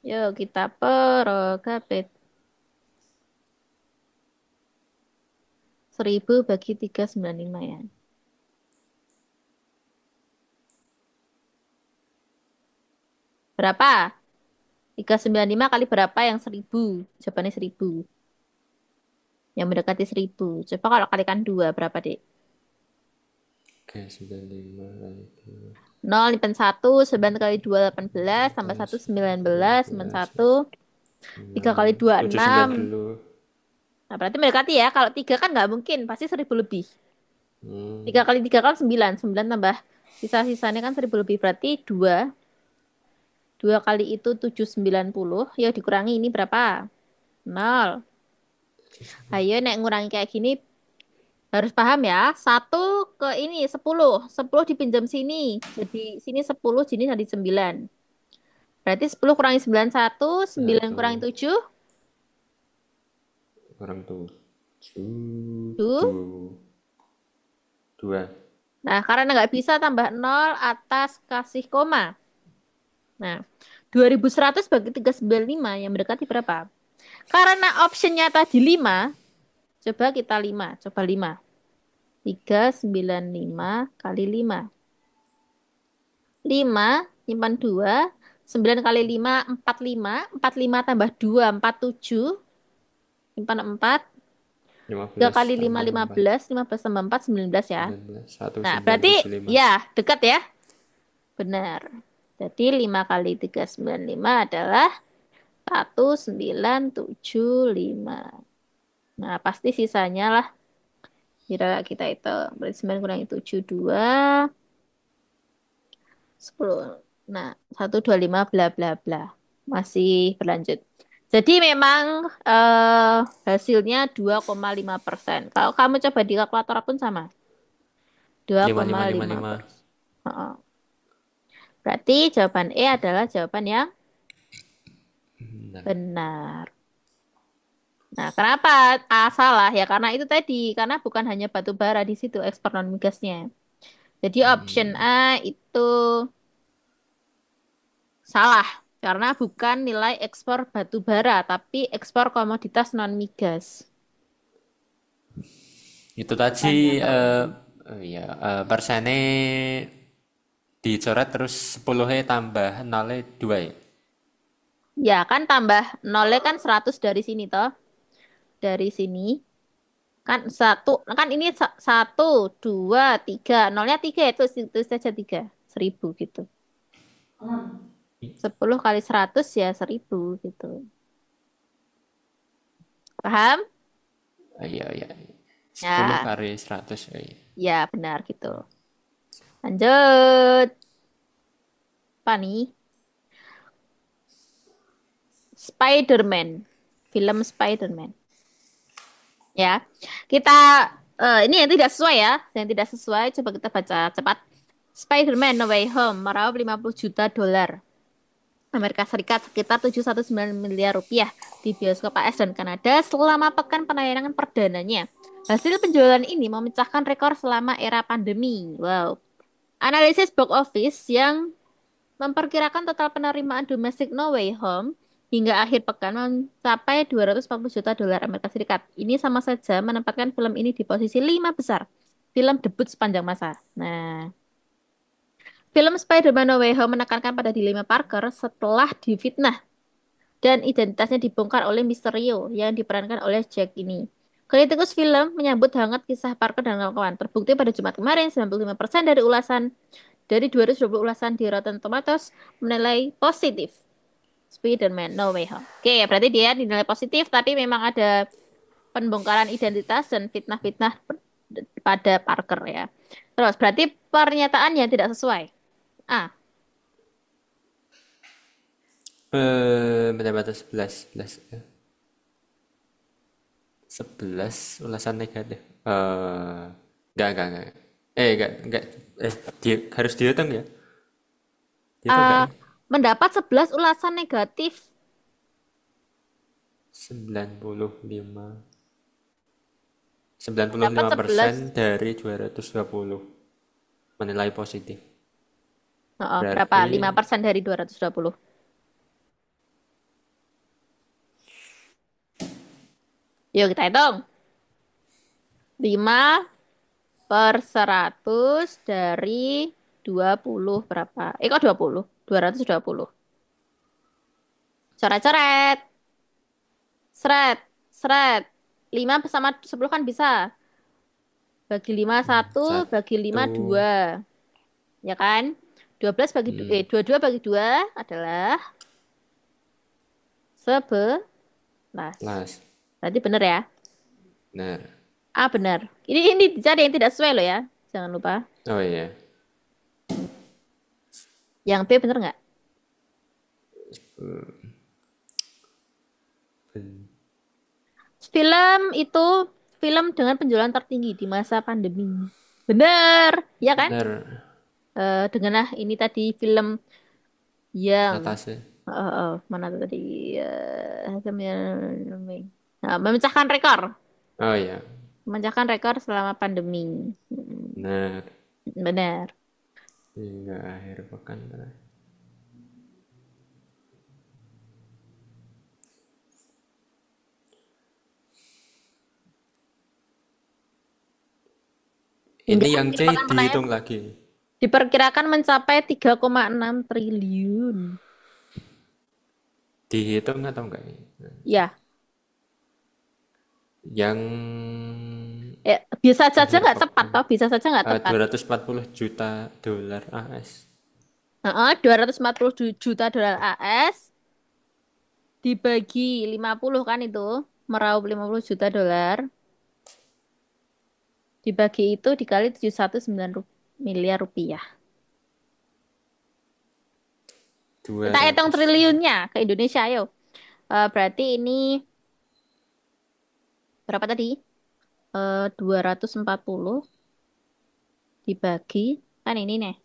[SPEAKER 1] Yuk kita perogabet. 1000 bagi 395 ya. Berapa? 395 kali berapa yang 1000? Jawabannya 1000. Yang mendekati 1000. Coba kalau kalikan 2 berapa, Dek?
[SPEAKER 2] Oke, 95 kali 2.
[SPEAKER 1] 0 nyimpen 1, 9 kali 2 18, tambah 1 19, nyimpen
[SPEAKER 2] 19,
[SPEAKER 1] 1, 3 kali 2 6.
[SPEAKER 2] 79.
[SPEAKER 1] Nah, berarti mendekati ya. Kalau 3 kan nggak mungkin, pasti 1000 lebih.
[SPEAKER 2] Hmm,
[SPEAKER 1] 3 kali 3 kan 9, 9 tambah sisa-sisanya kan 1000 lebih. Berarti 2. 2 kali itu 790. Ya dikurangi ini berapa? 0. Ayo nek ngurangi kayak gini harus paham ya. Satu ke ini 10. 10 dipinjam sini. Jadi sini 10, sini jadi 9. Berarti 10 kurangi 9 1, 9 kurangi
[SPEAKER 2] 1
[SPEAKER 1] 7,
[SPEAKER 2] orang 7,
[SPEAKER 1] 2.
[SPEAKER 2] 2.
[SPEAKER 1] Nah, karena nggak bisa tambah 0 atas kasih koma. Nah, 2100 bagi 395 yang mendekati berapa? Karena optionnya tadi 5, coba kita 5. Coba 5. 395 kali 5. 5, simpan 2. 9 kali 5, 45. 45 tambah 2, 47. Simpan 4. 3
[SPEAKER 2] 15
[SPEAKER 1] kali 5,
[SPEAKER 2] tambah 4,
[SPEAKER 1] 15. 15 tambah 4, 19 ya.
[SPEAKER 2] 19,
[SPEAKER 1] Nah, berarti
[SPEAKER 2] 1975.
[SPEAKER 1] ya dekat ya. Benar. Jadi 5 kali 395 adalah 1975. Nah, pasti sisanya lah. Kira kita itu. Berarti 9 kurangi 7, 2. 10. Nah, 125 bla bla bla. Masih berlanjut. Jadi memang hasilnya 2,5%. Kalau kamu coba di kalkulator pun sama.
[SPEAKER 2] 5555.
[SPEAKER 1] 2,5%. Heeh. Berarti jawaban E adalah jawaban yang
[SPEAKER 2] Benar.
[SPEAKER 1] benar. Nah, kenapa A salah? Ya karena itu tadi, karena bukan hanya batu bara di situ ekspor non migasnya. Jadi option
[SPEAKER 2] Hmm,
[SPEAKER 1] A itu salah karena bukan nilai ekspor batu bara, tapi ekspor komoditas non migas.
[SPEAKER 2] itu tadi
[SPEAKER 1] Tanya
[SPEAKER 2] ya persennya dicoret terus 10 tambah 0 2 ya.
[SPEAKER 1] ya kan tambah nolnya kan 100 dari sini toh. Dari sini kan satu, kan ini satu, dua, tiga. Nolnya tiga itu saja tiga. 1000 gitu. 10 kali 100 ya 1000 gitu. Paham?
[SPEAKER 2] Iya, iya. 10
[SPEAKER 1] Ya,
[SPEAKER 2] kali 100. Iya.
[SPEAKER 1] ya benar gitu. Lanjut. Apa nih? Spider-Man. Film Spider-Man. Ya. Kita ini yang tidak sesuai ya. Yang tidak sesuai coba kita baca cepat. Spider-Man No Way Home meraup 50 juta dolar. Amerika Serikat sekitar 719 miliar rupiah di bioskop AS dan Kanada selama pekan penayangan perdananya. Hasil penjualan ini memecahkan rekor selama era pandemi. Wow. Analisis box office yang memperkirakan total penerimaan domestik No Way Home hingga akhir pekan mencapai 240 juta dolar Amerika Serikat. Ini sama saja menempatkan film ini di posisi 5 besar film debut sepanjang masa. Nah, film Spider-Man No Way Home menekankan pada dilema Parker setelah difitnah dan identitasnya dibongkar oleh Mysterio yang diperankan oleh Jack ini. Kritikus film menyambut hangat kisah Parker dan kawan-kawan. Terbukti pada Jumat kemarin, 95% dari 220 ulasan di Rotten Tomatoes menilai positif Spider-Man No Way Home. Oke, berarti dia dinilai positif, tapi memang ada pembongkaran identitas dan fitnah-fitnah pada Parker ya. Terus, berarti pernyataannya tidak sesuai. A.
[SPEAKER 2] Berapa tuh 11, 11 ya. 11 ulasan negatif. Enggak. Enggak. Harus dihitung ya. Dihitung enggak
[SPEAKER 1] A.
[SPEAKER 2] ya?
[SPEAKER 1] Mendapat 11 ulasan negatif.
[SPEAKER 2] 95.
[SPEAKER 1] Mendapat 11.
[SPEAKER 2] 95% dari 220 menilai positif.
[SPEAKER 1] Oh, berapa?
[SPEAKER 2] Berarti
[SPEAKER 1] 5% dari 220. Yuk kita hitung. 5/100 dari 20 berapa? Kok 20? 220. Coret-coret. Seret. Seret. 5 sama 10 kan bisa. Bagi 5 1, bagi 5
[SPEAKER 2] satu.
[SPEAKER 1] 2. Ya kan? 22 bagi 2 adalah 11.
[SPEAKER 2] Las.
[SPEAKER 1] Berarti benar ya?
[SPEAKER 2] Benar.
[SPEAKER 1] Ah, benar. Ini dicari yang tidak sesuai loh ya. Jangan lupa.
[SPEAKER 2] Oh iya.
[SPEAKER 1] Yang B benar nggak?
[SPEAKER 2] Ben-
[SPEAKER 1] Film itu film dengan penjualan tertinggi di masa pandemi. Bener, ya kan?
[SPEAKER 2] Benar.
[SPEAKER 1] Dengan ini tadi film yang
[SPEAKER 2] Atasnya.
[SPEAKER 1] mana tuh tadi? Memecahkan rekor,
[SPEAKER 2] Oh iya.
[SPEAKER 1] memecahkan rekor selama pandemi.
[SPEAKER 2] Benar.
[SPEAKER 1] Bener.
[SPEAKER 2] Hingga akhir pekan terakhir.
[SPEAKER 1] Hingga
[SPEAKER 2] Ini yang
[SPEAKER 1] akhir
[SPEAKER 2] C
[SPEAKER 1] pekan penayangan
[SPEAKER 2] dihitung lagi.
[SPEAKER 1] diperkirakan mencapai 3,6 triliun.
[SPEAKER 2] Dihitung atau enggak?
[SPEAKER 1] Ya,
[SPEAKER 2] Yang
[SPEAKER 1] bisa saja
[SPEAKER 2] akhir
[SPEAKER 1] nggak tepat,
[SPEAKER 2] pekan.
[SPEAKER 1] toh bisa saja nggak tepat.
[SPEAKER 2] 240 juta dolar AS.
[SPEAKER 1] 240 juta dolar AS dibagi 50 kan itu meraup 50 juta dolar dibagi itu dikali 719 miliar rupiah. Kita hitung
[SPEAKER 2] 200.
[SPEAKER 1] triliunnya ke Indonesia ayo. Berarti ini berapa tadi? 240 dibagi kan ini nih.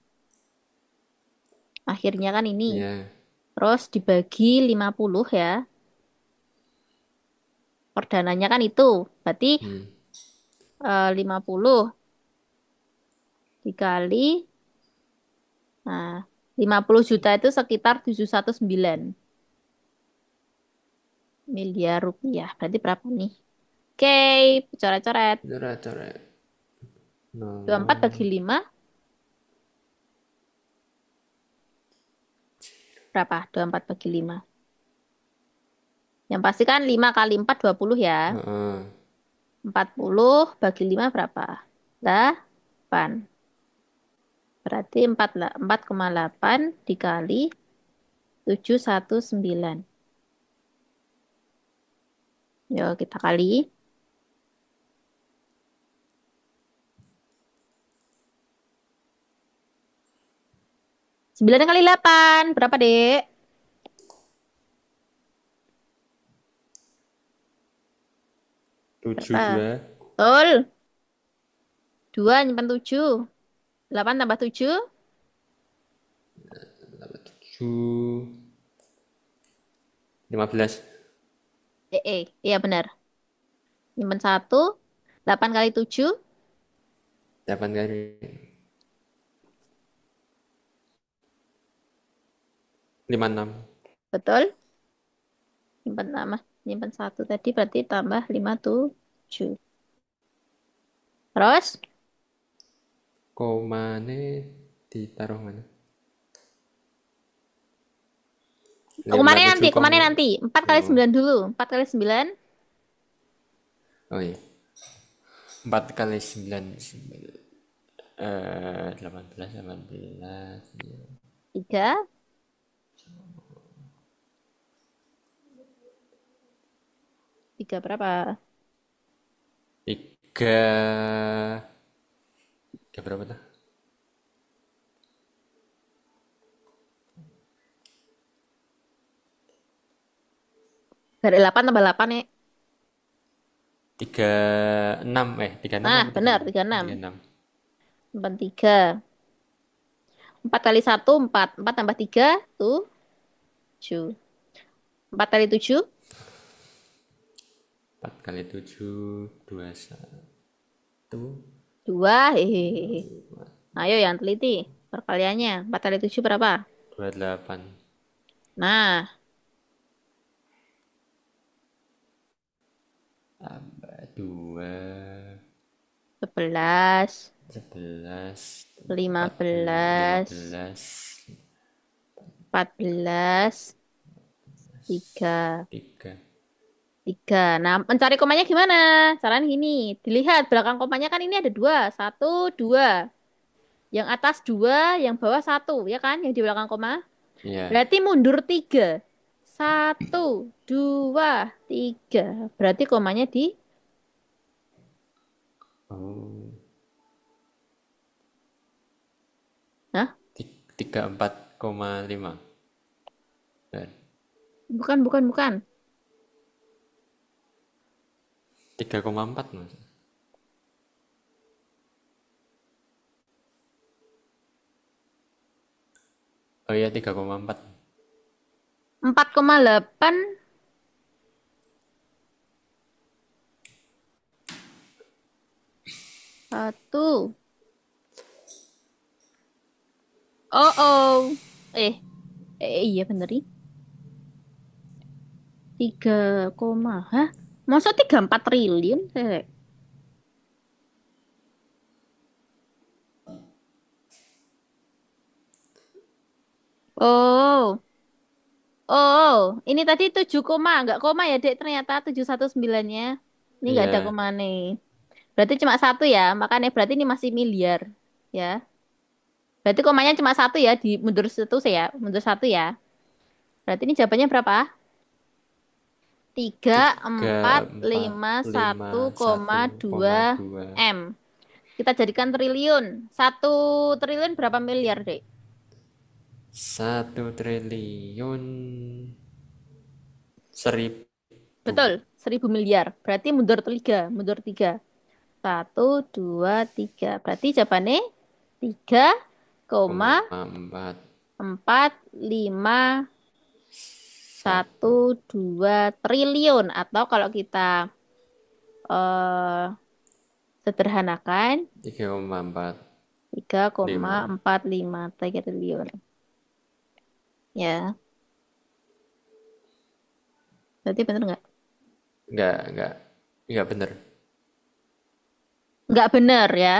[SPEAKER 1] Akhirnya kan ini.
[SPEAKER 2] Ya.
[SPEAKER 1] Terus dibagi 50 ya. Perdananya kan itu. Berarti
[SPEAKER 2] Hmm.
[SPEAKER 1] 50 dikali, nah, 50 juta itu sekitar 719 miliar rupiah. Berarti berapa nih? Oke, coret-coret.
[SPEAKER 2] Coret-coret.
[SPEAKER 1] 24
[SPEAKER 2] Nol.
[SPEAKER 1] bagi 5, berapa? 24 bagi 5. Yang pasti kan 5 kali 4, 20 ya.
[SPEAKER 2] Heeh.
[SPEAKER 1] 40 bagi 5 berapa? 8. Berarti 4,8 dikali 719. Yuk kita kali. 9 kali 8. Berapa, Dek?
[SPEAKER 2] 7
[SPEAKER 1] Berapa?
[SPEAKER 2] 2.
[SPEAKER 1] Betul. 2 nyimpan 7. 8 tambah 7.
[SPEAKER 2] 7. 15.
[SPEAKER 1] Iya benar. Nyimpen satu. 8 kali 7.
[SPEAKER 2] 8 kali 56.
[SPEAKER 1] Betul. Nyimpen nama. Nyimpen satu tadi berarti tambah 5 7. Terus,
[SPEAKER 2] Komane ditaruh mana? lima
[SPEAKER 1] kemana nanti?
[SPEAKER 2] tujuh
[SPEAKER 1] Kemana
[SPEAKER 2] koma
[SPEAKER 1] nanti? 4 kali
[SPEAKER 2] Oh,
[SPEAKER 1] 9 dulu. 4 kali 9.
[SPEAKER 2] oh iya. 4 kali 9. 18, 18.
[SPEAKER 1] 3. 3 berapa?
[SPEAKER 2] 3. 3 berapa tuh?
[SPEAKER 1] Dari 8 tambah 8 ya.
[SPEAKER 2] 36, 36
[SPEAKER 1] Nah,
[SPEAKER 2] apa
[SPEAKER 1] benar.
[SPEAKER 2] 36?
[SPEAKER 1] 36.
[SPEAKER 2] 36.
[SPEAKER 1] Nyimpen 3. 4 kali 1, 4. 4 tambah 3, 7. 4 kali 7,
[SPEAKER 2] 4 kali 7, 21.
[SPEAKER 1] 2. Hehehe. Ayo yang teliti. Perkaliannya. 4 kali 7 berapa?
[SPEAKER 2] 28.
[SPEAKER 1] Nah,
[SPEAKER 2] 2,
[SPEAKER 1] 11,
[SPEAKER 2] 11,
[SPEAKER 1] 15,
[SPEAKER 2] 15,
[SPEAKER 1] 14, 3.
[SPEAKER 2] 3.
[SPEAKER 1] 3. Nah, mencari komanya gimana? Caranya gini. Dilihat belakang komanya kan ini ada 2. 1, 2. Yang atas 2, yang bawah 1. Ya kan? Yang di belakang koma.
[SPEAKER 2] Iya.
[SPEAKER 1] Berarti mundur 3. 1, 2, 3. Berarti komanya di...
[SPEAKER 2] Oh,
[SPEAKER 1] Hah?
[SPEAKER 2] 34,5. Dan
[SPEAKER 1] Bukan, bukan, bukan.
[SPEAKER 2] 3,4 Mas. Oh iya 3,4.
[SPEAKER 1] 4,8. 1. Oh, oh. Eh, iya bener nih. 3 koma. Hah? Masa 34 triliun? Oh. Oh, ini tadi 7 koma. Enggak koma ya, Dek. Ternyata 719-nya. Ini enggak ada
[SPEAKER 2] Iya.
[SPEAKER 1] koma nih. Berarti cuma satu ya. Makanya berarti ini masih miliar. Ya. Berarti komanya cuma satu ya. Di mundur satu ya. Mundur satu ya. Berarti ini jawabannya berapa? Tiga
[SPEAKER 2] tiga
[SPEAKER 1] empat
[SPEAKER 2] empat
[SPEAKER 1] lima
[SPEAKER 2] lima
[SPEAKER 1] satu koma
[SPEAKER 2] satu
[SPEAKER 1] dua
[SPEAKER 2] koma dua
[SPEAKER 1] M. Kita jadikan triliun. 1 triliun berapa miliar, Dek?
[SPEAKER 2] 1 triliun 1000.
[SPEAKER 1] Betul, 1.000 miliar. Berarti mundur 3, mundur 3. 1, 2, 3. Berarti jawabannya
[SPEAKER 2] 4
[SPEAKER 1] 3,451
[SPEAKER 2] 1
[SPEAKER 1] triliun. Atau kalau kita eh, sederhanakan,
[SPEAKER 2] 3,45.
[SPEAKER 1] 3,453 triliun. Ya, berarti bener nggak?
[SPEAKER 2] Enggak bener.
[SPEAKER 1] Nggak bener ya.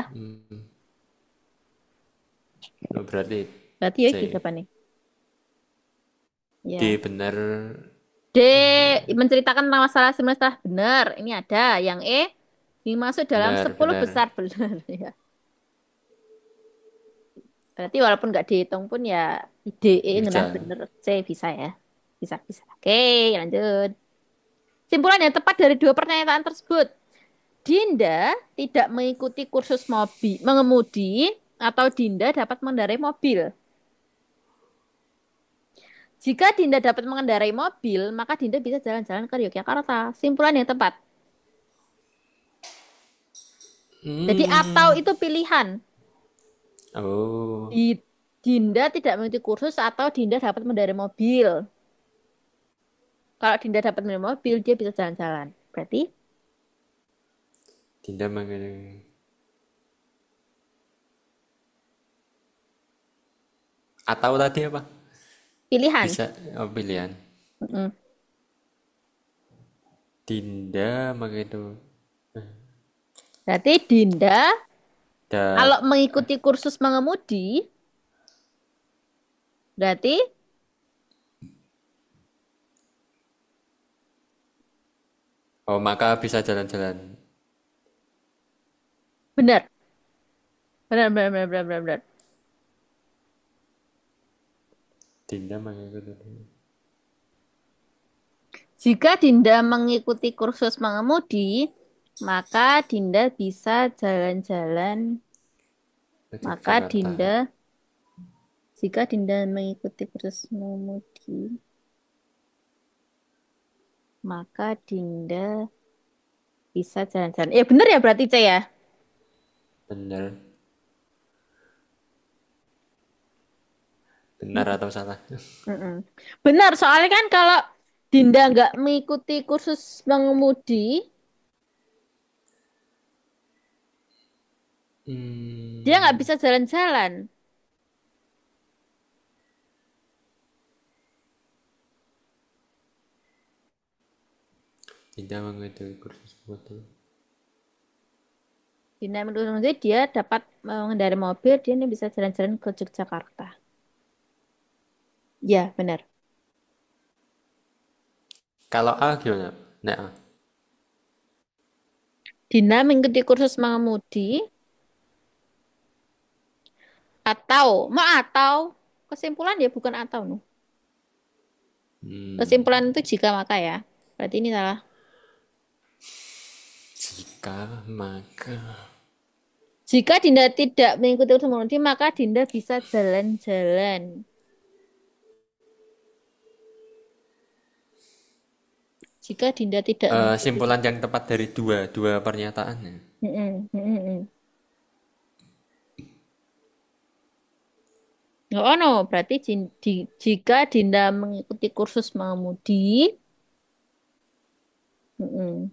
[SPEAKER 2] Oh, berarti
[SPEAKER 1] Berarti ya
[SPEAKER 2] C.
[SPEAKER 1] gitu jawabannya.
[SPEAKER 2] D
[SPEAKER 1] Ya.
[SPEAKER 2] bener.
[SPEAKER 1] D. Menceritakan tentang masalah semesta benar. Ini ada. Yang E. Dimasuk dalam
[SPEAKER 2] Bener
[SPEAKER 1] 10
[SPEAKER 2] bener.
[SPEAKER 1] besar benar. Ya. Berarti walaupun nggak dihitung pun ya DE nah
[SPEAKER 2] Bisa.
[SPEAKER 1] bener. C bisa ya. Bisa, bisa. Oke, lanjut. Simpulan yang tepat dari dua pernyataan tersebut. Dinda tidak mengikuti kursus mobil, mengemudi atau Dinda dapat mengendarai mobil. Jika Dinda dapat mengendarai mobil, maka Dinda bisa jalan-jalan ke Yogyakarta. Simpulan yang tepat. Jadi atau
[SPEAKER 2] Hmm.
[SPEAKER 1] itu pilihan.
[SPEAKER 2] Oh.
[SPEAKER 1] Dinda tidak mengikuti kursus atau Dinda dapat mengendarai mobil. Kalau Dinda dapat beli mobil, dia bisa jalan-jalan. Berarti
[SPEAKER 2] Dinda mengenai atau tadi apa?
[SPEAKER 1] pilihan.
[SPEAKER 2] Bisa oh, pilihan.
[SPEAKER 1] Mm-mm.
[SPEAKER 2] Dinda mengenai
[SPEAKER 1] Berarti Dinda
[SPEAKER 2] da
[SPEAKER 1] kalau mengikuti kursus mengemudi, berarti
[SPEAKER 2] oh maka bisa jalan-jalan.
[SPEAKER 1] benar. Benar, benar, benar, benar, benar, benar.
[SPEAKER 2] Dinda mengikuti
[SPEAKER 1] Jika Dinda mengikuti kursus mengemudi, maka Dinda bisa jalan-jalan. Maka
[SPEAKER 2] Yogyakarta.
[SPEAKER 1] Dinda, jika Dinda mengikuti kursus mengemudi, maka Dinda bisa jalan-jalan. Benar ya berarti C ya?
[SPEAKER 2] Benar. Benar atau salah?
[SPEAKER 1] Mm-mm. Benar, soalnya kan kalau Dinda nggak mengikuti kursus mengemudi, dia nggak
[SPEAKER 2] Hmm,
[SPEAKER 1] bisa jalan-jalan.
[SPEAKER 2] Dinda mengikuti kursus foto.
[SPEAKER 1] Dinda mengemudi, dia dapat mengendarai mobil, dia ini bisa jalan-jalan ke Yogyakarta. Ya, benar.
[SPEAKER 2] Kalau A gimana? Nah, A.
[SPEAKER 1] Dina mengikuti kursus mengemudi atau kesimpulan ya bukan atau no.
[SPEAKER 2] Hmm,
[SPEAKER 1] Kesimpulan itu jika maka ya. Berarti ini salah.
[SPEAKER 2] jika maka
[SPEAKER 1] Jika Dinda tidak mengikuti kursus mengemudi, maka Dinda bisa jalan-jalan. Jika Dinda tidak mengikuti.
[SPEAKER 2] simpulan yang tepat dari dua pernyataannya.
[SPEAKER 1] Mm-mm, mm-mm. Oh no, berarti jika Dinda mengikuti kursus mengemudi, mm-mm.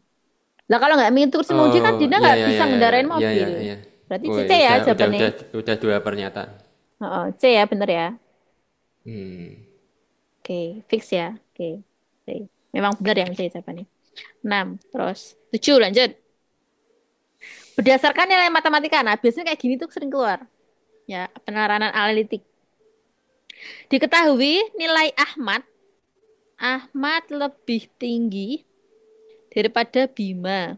[SPEAKER 1] Lah kalau nggak mengikuti kursus mengemudi kan
[SPEAKER 2] Oh,
[SPEAKER 1] Dinda
[SPEAKER 2] ya
[SPEAKER 1] nggak
[SPEAKER 2] ya
[SPEAKER 1] bisa
[SPEAKER 2] ya ya ya
[SPEAKER 1] ngendarain
[SPEAKER 2] ya ya
[SPEAKER 1] mobil.
[SPEAKER 2] ya.
[SPEAKER 1] Berarti
[SPEAKER 2] Oh,
[SPEAKER 1] C
[SPEAKER 2] ya,
[SPEAKER 1] ya
[SPEAKER 2] udah udah
[SPEAKER 1] jawabannya.
[SPEAKER 2] udah udah dua pernyataan.
[SPEAKER 1] Oh, C ya, bener ya.
[SPEAKER 2] Hmm.
[SPEAKER 1] Oke, fix ya. Oke. Oke. Memang benar yang C jawabannya. 6. Terus 7 lanjut. Berdasarkan nilai matematika. Nah, biasanya kayak gini tuh sering keluar. Ya, penelaranan analitik. Diketahui nilai Ahmad lebih tinggi daripada Bima.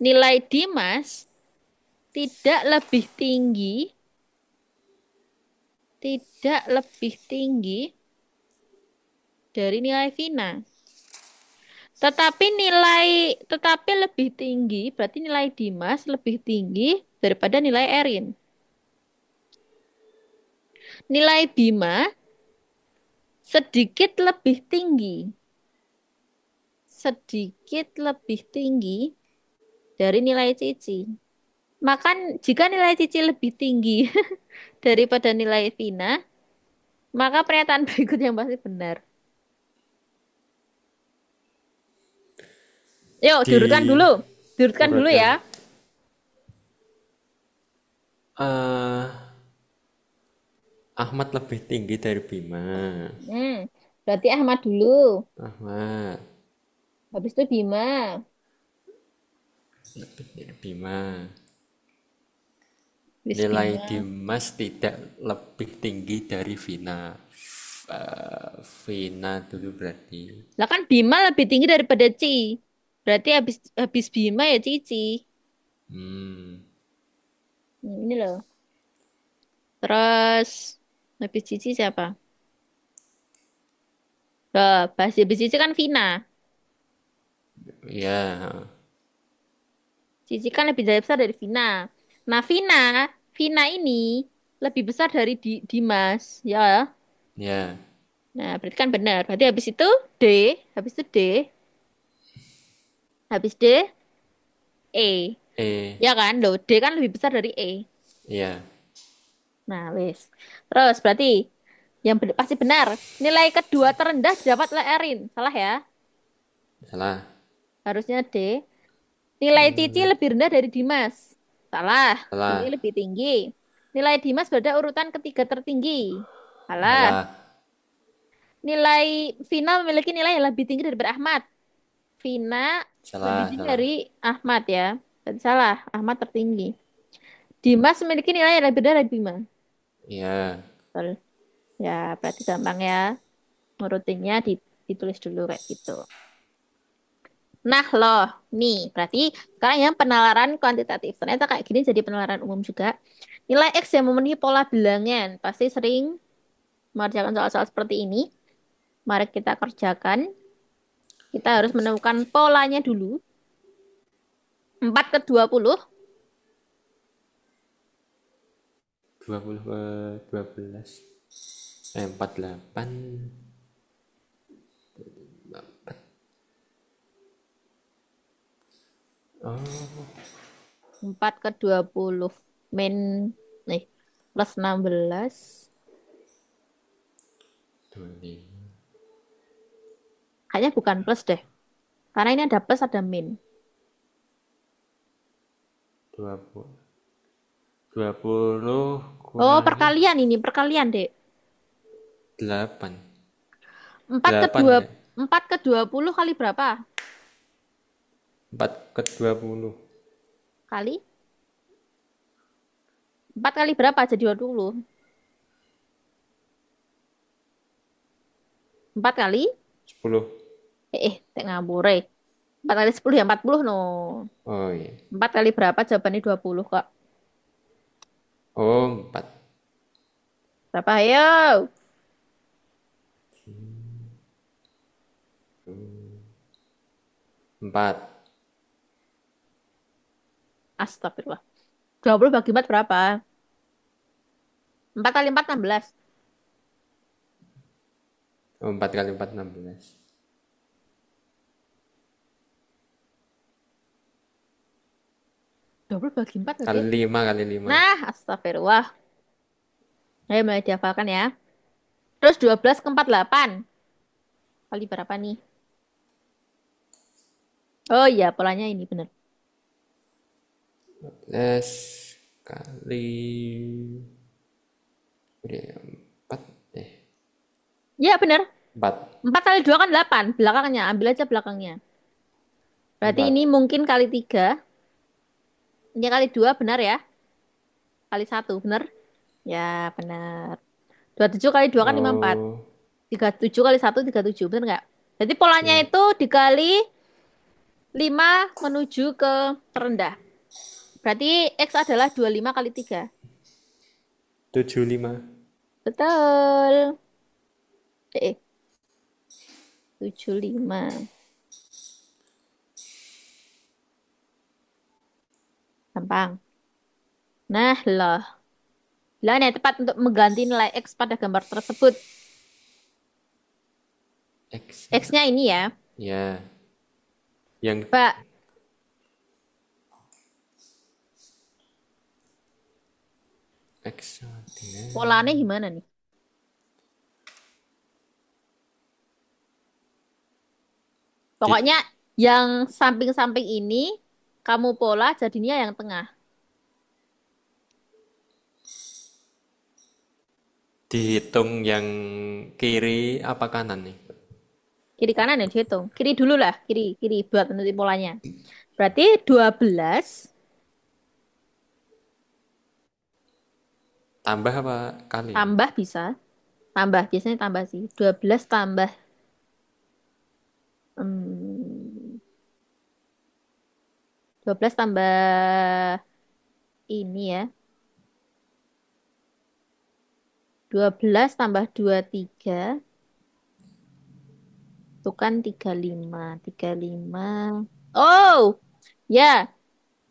[SPEAKER 1] Nilai Dimas tidak lebih tinggi, tidak lebih tinggi dari nilai Vina. Tetapi lebih tinggi, berarti nilai Dimas lebih tinggi daripada nilai Erin. Nilai Bima sedikit lebih tinggi, sedikit lebih tinggi dari nilai Cici. Maka jika nilai Cici lebih tinggi daripada nilai Vina, maka pernyataan berikut yang pasti benar. Yuk, diurutkan
[SPEAKER 2] Di
[SPEAKER 1] dulu. Diurutkan dulu
[SPEAKER 2] urutkan.
[SPEAKER 1] ya.
[SPEAKER 2] eh Ahmad lebih tinggi dari Bima.
[SPEAKER 1] Berarti Ahmad dulu.
[SPEAKER 2] Ahmad
[SPEAKER 1] Habis itu Bima.
[SPEAKER 2] lebih dari Bima.
[SPEAKER 1] Habis
[SPEAKER 2] Nilai
[SPEAKER 1] Bima.
[SPEAKER 2] Dimas tidak lebih tinggi dari Vina. Vina dulu berarti.
[SPEAKER 1] Lah kan Bima lebih tinggi daripada Ci. Berarti habis habis Bima ya Cici.
[SPEAKER 2] Hmm.
[SPEAKER 1] Ini loh. Terus habis Cici siapa? Habis Cici kan Vina.
[SPEAKER 2] Ya,
[SPEAKER 1] Cici kan lebih besar dari Vina. Nah, Vina ini lebih besar dari Dimas, ya.
[SPEAKER 2] ya,
[SPEAKER 1] Nah, berarti kan benar. Berarti D, habis itu D, habis D, E.
[SPEAKER 2] eh,
[SPEAKER 1] Ya kan? Loh, D kan lebih besar dari E.
[SPEAKER 2] ya.
[SPEAKER 1] Nah, wis. Terus berarti Pasti benar. Nilai kedua terendah didapat oleh Erin. Salah ya?
[SPEAKER 2] Salah.
[SPEAKER 1] Harusnya D. Nilai Cici
[SPEAKER 2] Nilai.
[SPEAKER 1] lebih rendah dari Dimas. Salah. Cici
[SPEAKER 2] Salah.
[SPEAKER 1] lebih tinggi. Nilai Dimas berada urutan ketiga tertinggi. Salah.
[SPEAKER 2] Salah.
[SPEAKER 1] Nilai Vina memiliki nilai yang lebih tinggi daripada Ahmad. Vina lebih
[SPEAKER 2] Salah.
[SPEAKER 1] tinggi
[SPEAKER 2] Salah.
[SPEAKER 1] dari Ahmad ya. Berarti salah. Ahmad tertinggi. Dimas memiliki nilai yang lebih rendah dari Bima.
[SPEAKER 2] Iya.
[SPEAKER 1] Betul. Ya, berarti gampang ya. Rutinnya ditulis dulu kayak gitu. Nah loh, nih berarti sekarang yang penalaran kuantitatif. Ternyata kayak gini jadi penalaran umum juga. Nilai X yang memenuhi pola bilangan. Pasti sering mengerjakan soal-soal seperti ini. Mari kita kerjakan. Kita harus menemukan polanya dulu. 4/20.
[SPEAKER 2] 20 ke 12. 48. Oh,
[SPEAKER 1] 4/20. Min, nih, plus 16.
[SPEAKER 2] 25.
[SPEAKER 1] Kayaknya bukan plus deh. Karena ini ada plus, ada min.
[SPEAKER 2] 20. 20
[SPEAKER 1] Oh,
[SPEAKER 2] kurangi
[SPEAKER 1] perkalian ini, perkalian, Dek.
[SPEAKER 2] 8.
[SPEAKER 1] 4 ke
[SPEAKER 2] 8
[SPEAKER 1] 2,
[SPEAKER 2] ya?
[SPEAKER 1] 4/20 kali berapa?
[SPEAKER 2] 4 ke 20.
[SPEAKER 1] Kali? 4 kali berapa jadi 20? 4 kali?
[SPEAKER 2] 10.
[SPEAKER 1] Tak ngabur. 4 kali 10 ya 40 no.
[SPEAKER 2] Oh iya.
[SPEAKER 1] 4 kali berapa? Jawabannya 20 kok.
[SPEAKER 2] Oh, 4.
[SPEAKER 1] Berapa? Ayo.
[SPEAKER 2] 4.
[SPEAKER 1] Astagfirullah. 20 bagi 4 berapa? 4 kali 4, 16.
[SPEAKER 2] Oh, 4 kali 4, 16.
[SPEAKER 1] 20 bagi 4
[SPEAKER 2] Kali
[SPEAKER 1] oke.
[SPEAKER 2] 5, kali 5.
[SPEAKER 1] Nah, astagfirullah. Ayo mulai dihafalkan ya. Terus 12 ke 48. Kali berapa nih? Oh iya, polanya ini benar.
[SPEAKER 2] 12 kali udah 4.
[SPEAKER 1] Iya benar.
[SPEAKER 2] 4.
[SPEAKER 1] 4 kali 2 kan 8. Belakangnya, ambil aja belakangnya. Berarti
[SPEAKER 2] 4.
[SPEAKER 1] ini mungkin kali 3. Ini kali 2 benar ya? Kali 1 benar? Ya benar. 27 kali 2 kan 54.
[SPEAKER 2] Oh,
[SPEAKER 1] 37 kali 1, 37. Benar nggak? Jadi polanya
[SPEAKER 2] iya.
[SPEAKER 1] itu dikali 5 menuju ke terendah. Berarti X adalah 25 kali 3.
[SPEAKER 2] 75.
[SPEAKER 1] Betul. 75. Gampang. Nah, loh. Pilihan yang tepat untuk mengganti nilai X pada gambar tersebut.
[SPEAKER 2] X-nya.
[SPEAKER 1] X-nya ini ya.
[SPEAKER 2] Ya, yang
[SPEAKER 1] Pak,
[SPEAKER 2] X dengan
[SPEAKER 1] polanya gimana nih?
[SPEAKER 2] di,
[SPEAKER 1] Pokoknya yang samping-samping ini, kamu pola jadinya yang tengah.
[SPEAKER 2] dihitung yang kiri apa kanan nih?
[SPEAKER 1] Kiri kanan yang dihitung. Kiri dulu lah, kiri, kiri buat menentukan polanya. Berarti 12
[SPEAKER 2] Tambah apa kali?
[SPEAKER 1] tambah bisa. Tambah, biasanya tambah sih. 12 tambah. Hmm, 12 tambah ini ya. 12 tambah 23. Itu kan 35. 35. Oh, ya.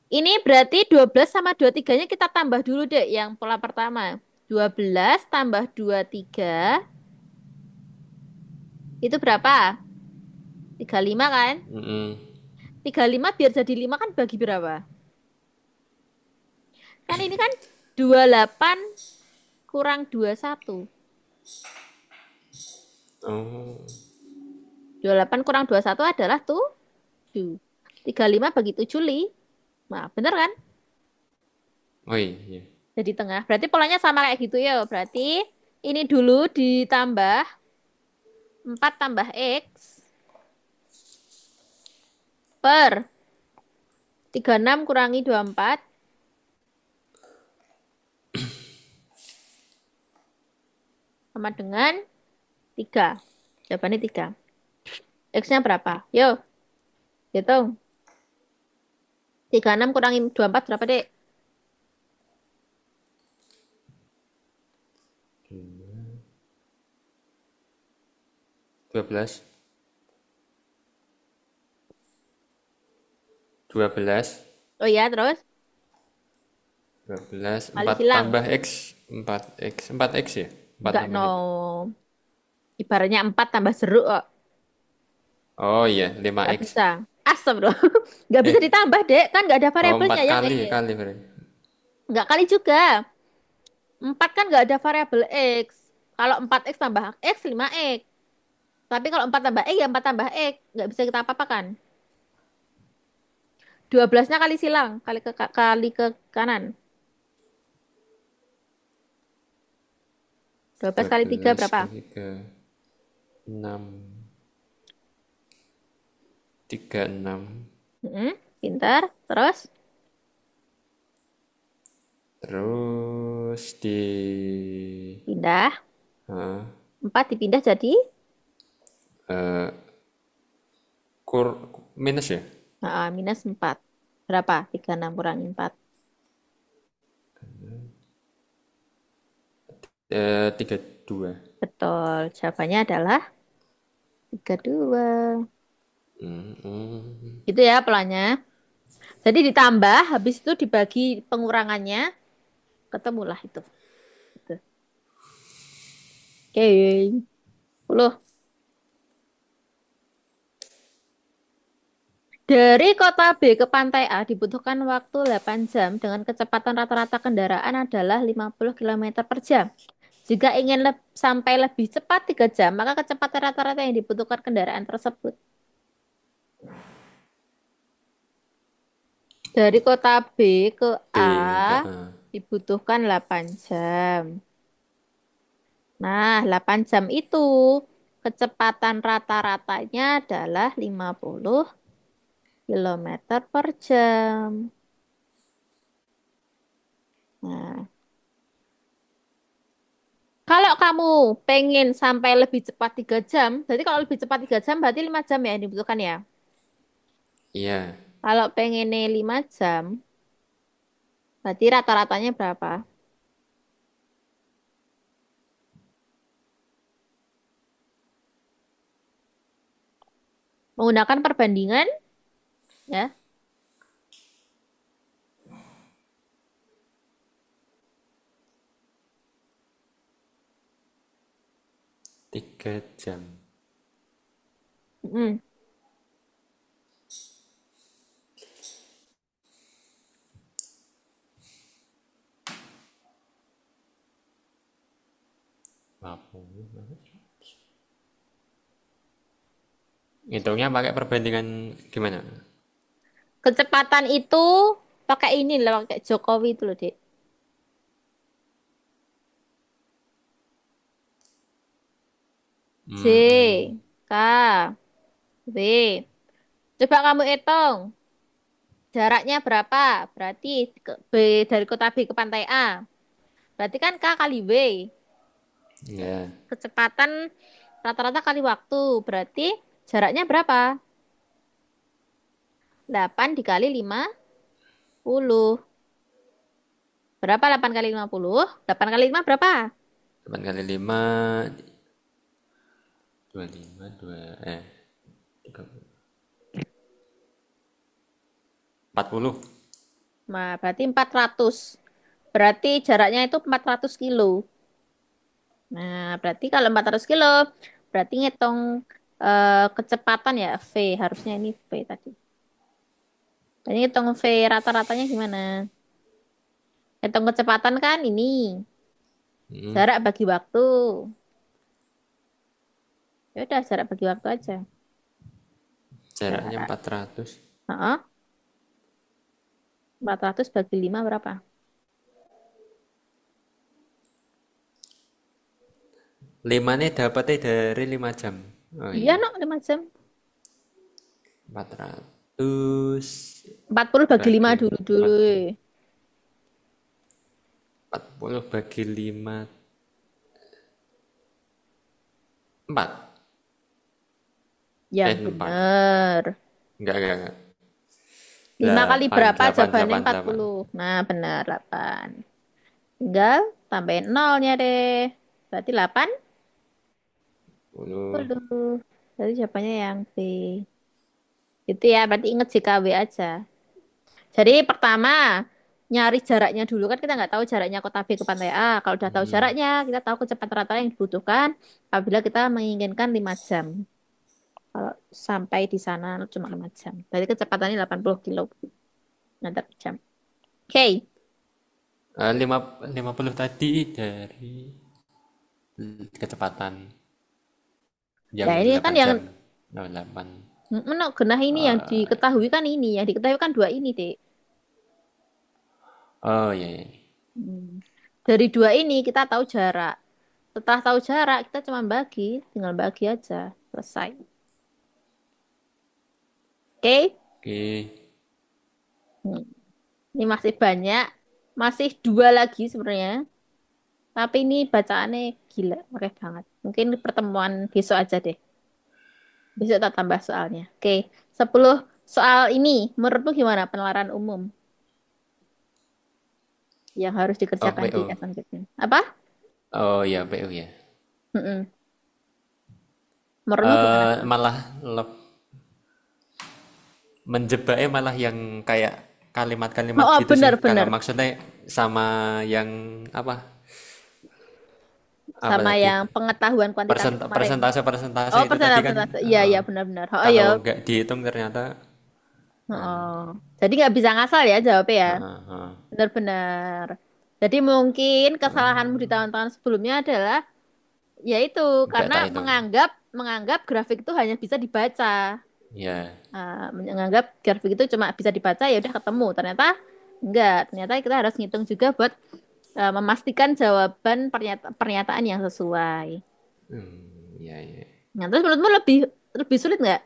[SPEAKER 1] Ini berarti 12 sama 23-nya kita tambah dulu deh yang pola pertama. 12 tambah 23 itu berapa? 35 kan?
[SPEAKER 2] Mm-mm.
[SPEAKER 1] 35 biar jadi 5 kan bagi berapa? Kan ini kan 28 kurang 21.
[SPEAKER 2] Oh,
[SPEAKER 1] 28 kurang 21 adalah 7. 35 bagi 7, Li. Nah, bener kan?
[SPEAKER 2] oh iya.
[SPEAKER 1] Jadi tengah. Berarti polanya sama kayak gitu ya. Berarti ini dulu ditambah 4 tambah X per 36 kurangi 24 sama dengan 3. Jawabannya 3. X-nya berapa? Yo, hitung. 36 kurangi 24 berapa, Dek?
[SPEAKER 2] 12. 12.
[SPEAKER 1] Oh iya, terus
[SPEAKER 2] 12.
[SPEAKER 1] kali
[SPEAKER 2] 4
[SPEAKER 1] silang.
[SPEAKER 2] tambah X. 4X. 4X ya? 4
[SPEAKER 1] Enggak,
[SPEAKER 2] tambah
[SPEAKER 1] no.
[SPEAKER 2] X.
[SPEAKER 1] Ibaratnya 4 tambah jeruk kok.
[SPEAKER 2] Oh iya,
[SPEAKER 1] Nggak
[SPEAKER 2] 5X.
[SPEAKER 1] bisa. Asam dong. Nggak bisa
[SPEAKER 2] Eh,
[SPEAKER 1] ditambah, Dek. Kan nggak ada
[SPEAKER 2] oh
[SPEAKER 1] variabelnya
[SPEAKER 2] 4
[SPEAKER 1] yang
[SPEAKER 2] kali
[SPEAKER 1] X.
[SPEAKER 2] kali berarti.
[SPEAKER 1] Nggak kali juga. 4 kan nggak ada variabel X. Kalau 4X tambah X, 5X. Tapi kalau 4 tambah X, ya 4 tambah X. Nggak bisa kita apa-apakan. 12-nya kali silang. Kali ke kanan. 12 kali 3
[SPEAKER 2] 12
[SPEAKER 1] berapa?
[SPEAKER 2] kali ke 6. 36.
[SPEAKER 1] Pintar. Terus
[SPEAKER 2] Terus di
[SPEAKER 1] pindah.
[SPEAKER 2] eh,
[SPEAKER 1] 4 dipindah jadi
[SPEAKER 2] eh, kur minus ya?
[SPEAKER 1] minus 4. Berapa? 36 kurangi 4.
[SPEAKER 2] 32.
[SPEAKER 1] Betul. Jawabannya adalah 32.
[SPEAKER 2] Hmm, hmm.
[SPEAKER 1] Gitu ya pelannya. Jadi ditambah, habis itu dibagi pengurangannya, ketemulah itu. Gitu. Oke. 10. Dari kota B ke pantai A dibutuhkan waktu 8 jam dengan kecepatan rata-rata kendaraan adalah 50 kilometer per jam. Jika ingin sampai lebih cepat 3 jam, maka kecepatan rata-rata yang dibutuhkan kendaraan tersebut. Dari kota B ke
[SPEAKER 2] B
[SPEAKER 1] A
[SPEAKER 2] ke A.
[SPEAKER 1] dibutuhkan 8 jam. Nah, 8 jam itu kecepatan rata-ratanya adalah 50 kilometer per jam. Nah, kalau kamu pengen sampai lebih cepat 3 jam, berarti kalau lebih cepat 3 jam berarti 5 jam ya yang dibutuhkan ya.
[SPEAKER 2] Iya,
[SPEAKER 1] Kalau pengennya 5 jam, berarti rata-ratanya berapa? Menggunakan perbandingan ya.
[SPEAKER 2] 3 jam.
[SPEAKER 1] Mm.
[SPEAKER 2] Apa? Hitungnya pakai perbandingan gimana?
[SPEAKER 1] Kecepatan itu pakai ini lah, pakai Jokowi itu loh, Dek.
[SPEAKER 2] Hmm, hmm.
[SPEAKER 1] J, K, W. Coba kamu hitung. Jaraknya berapa? Berarti dari kota B ke pantai A. Berarti kan K kali W.
[SPEAKER 2] Ya,
[SPEAKER 1] Kecepatan rata-rata kali waktu. Berarti jaraknya berapa? 8 dikali 50. Berapa 8 kali 50? 8 kali 5 berapa?
[SPEAKER 2] 8 kali 5, 25, 30, 40.
[SPEAKER 1] Nah, berarti 400. Berarti jaraknya itu 400 kilo. Nah, berarti kalau 400 kilo, berarti ngitung kecepatan ya, V. Harusnya ini V tadi. Jadi ngitung V rata-ratanya gimana? Hitung kecepatan kan ini.
[SPEAKER 2] Hmm,
[SPEAKER 1] Jarak bagi waktu. Ya udah jarak bagi waktu aja.
[SPEAKER 2] Jaraknya
[SPEAKER 1] Jarak.
[SPEAKER 2] 400.
[SPEAKER 1] Heeh. 400 bagi 5 berapa?
[SPEAKER 2] 5 nih dapatnya dari 5 jam. Oh
[SPEAKER 1] Iya,
[SPEAKER 2] iya.
[SPEAKER 1] no, 5 jam.
[SPEAKER 2] 400
[SPEAKER 1] 40 bagi 5
[SPEAKER 2] bagi
[SPEAKER 1] dulu dulu.
[SPEAKER 2] 4. 40 bagi 5. 4.
[SPEAKER 1] Yang
[SPEAKER 2] 4.
[SPEAKER 1] bener.
[SPEAKER 2] Enggak.
[SPEAKER 1] 5 kali
[SPEAKER 2] 8,
[SPEAKER 1] berapa?
[SPEAKER 2] 8,
[SPEAKER 1] Jawabannya
[SPEAKER 2] 8, 8.
[SPEAKER 1] 40. Nah, bener 8. Tinggal tambahin nolnya deh. Berarti 80.
[SPEAKER 2] 10.
[SPEAKER 1] Jadi jawabannya yang B. Itu ya, berarti inget JKW aja. Jadi pertama, nyari jaraknya dulu. Kan kita nggak tahu jaraknya kota B ke pantai A. Kalau udah tahu
[SPEAKER 2] Hmm.
[SPEAKER 1] jaraknya, kita tahu kecepatan rata yang dibutuhkan apabila kita menginginkan 5 jam. Kalau sampai di sana cuma 5 jam. Berarti kecepatannya 80 kilometer per jam. Oke.
[SPEAKER 2] Lima puluh tadi dari kecepatan
[SPEAKER 1] Ya
[SPEAKER 2] yang
[SPEAKER 1] ini kan
[SPEAKER 2] 8
[SPEAKER 1] yang
[SPEAKER 2] jam. Oh, 8.
[SPEAKER 1] genah ini yang diketahui kan ini. Yang diketahui kan dua ini, Dek.
[SPEAKER 2] Oh iya.
[SPEAKER 1] Hmm. Dari dua ini kita tahu jarak. Setelah tahu jarak, kita cuma bagi, tinggal bagi aja. Selesai. Oke?
[SPEAKER 2] Oke.
[SPEAKER 1] Hmm. Ini masih banyak. Masih dua lagi sebenarnya. Tapi ini bacaannya gila. Oke banget. Mungkin pertemuan besok aja deh. Besok tak tambah soalnya. Oke. 10 soal ini. Menurutmu gimana penalaran umum yang harus
[SPEAKER 2] Oh
[SPEAKER 1] dikerjakan di
[SPEAKER 2] PO.
[SPEAKER 1] SNMPTN? Apa?
[SPEAKER 2] Oh iya PO ya.
[SPEAKER 1] Mm-mm. Menurutmu gimana?
[SPEAKER 2] Malah menjebaknya malah yang kayak
[SPEAKER 1] Oh,
[SPEAKER 2] kalimat-kalimat
[SPEAKER 1] oh,
[SPEAKER 2] gitu sih. Kalau
[SPEAKER 1] benar-benar.
[SPEAKER 2] maksudnya sama yang apa? Apa
[SPEAKER 1] Sama
[SPEAKER 2] tadi?
[SPEAKER 1] yang pengetahuan kuantitatif kemarin.
[SPEAKER 2] Persentase
[SPEAKER 1] Oh,
[SPEAKER 2] itu tadi kan
[SPEAKER 1] persentase. Iya, iya, benar-benar. Oh, iya.
[SPEAKER 2] kalau nggak dihitung ternyata
[SPEAKER 1] Oh.
[SPEAKER 2] anu.
[SPEAKER 1] Jadi nggak bisa ngasal ya jawabnya ya.
[SPEAKER 2] Heeh, heeh.
[SPEAKER 1] Benar-benar. Jadi mungkin kesalahanmu di tahun-tahun sebelumnya adalah yaitu
[SPEAKER 2] Nggak
[SPEAKER 1] karena
[SPEAKER 2] tak hitung.
[SPEAKER 1] menganggap menganggap grafik itu hanya bisa dibaca.
[SPEAKER 2] Ya.
[SPEAKER 1] Menganggap grafik itu cuma bisa dibaca ya udah ketemu. Ternyata enggak. Ternyata kita harus ngitung juga buat memastikan jawaban pernyataan yang sesuai.
[SPEAKER 2] Iya.
[SPEAKER 1] Nah, terus menurutmu lebih lebih sulit nggak?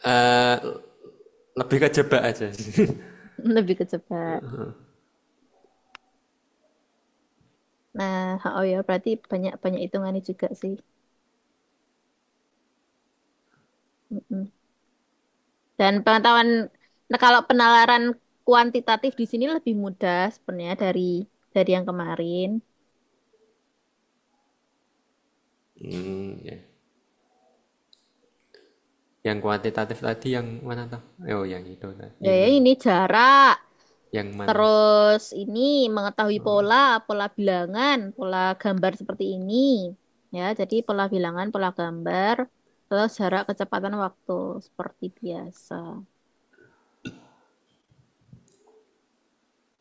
[SPEAKER 2] Eh, lebih kejebak aja sih.
[SPEAKER 1] Lebih kecepat. Nah, oh ya berarti banyak banyak hitungannya juga sih. Mm-mm. Dan pengetahuan, nah kalau penalaran kuantitatif di sini lebih mudah sebenarnya dari yang kemarin.
[SPEAKER 2] Ya. Yang kuantitatif tadi yang mana tuh? Oh, yang itu tadi.
[SPEAKER 1] Ya, ya,
[SPEAKER 2] Ini
[SPEAKER 1] ini jarak,
[SPEAKER 2] yang mana?
[SPEAKER 1] terus ini mengetahui pola, pola bilangan, pola gambar seperti ini. Ya, jadi pola bilangan, pola gambar, terus jarak kecepatan waktu seperti biasa.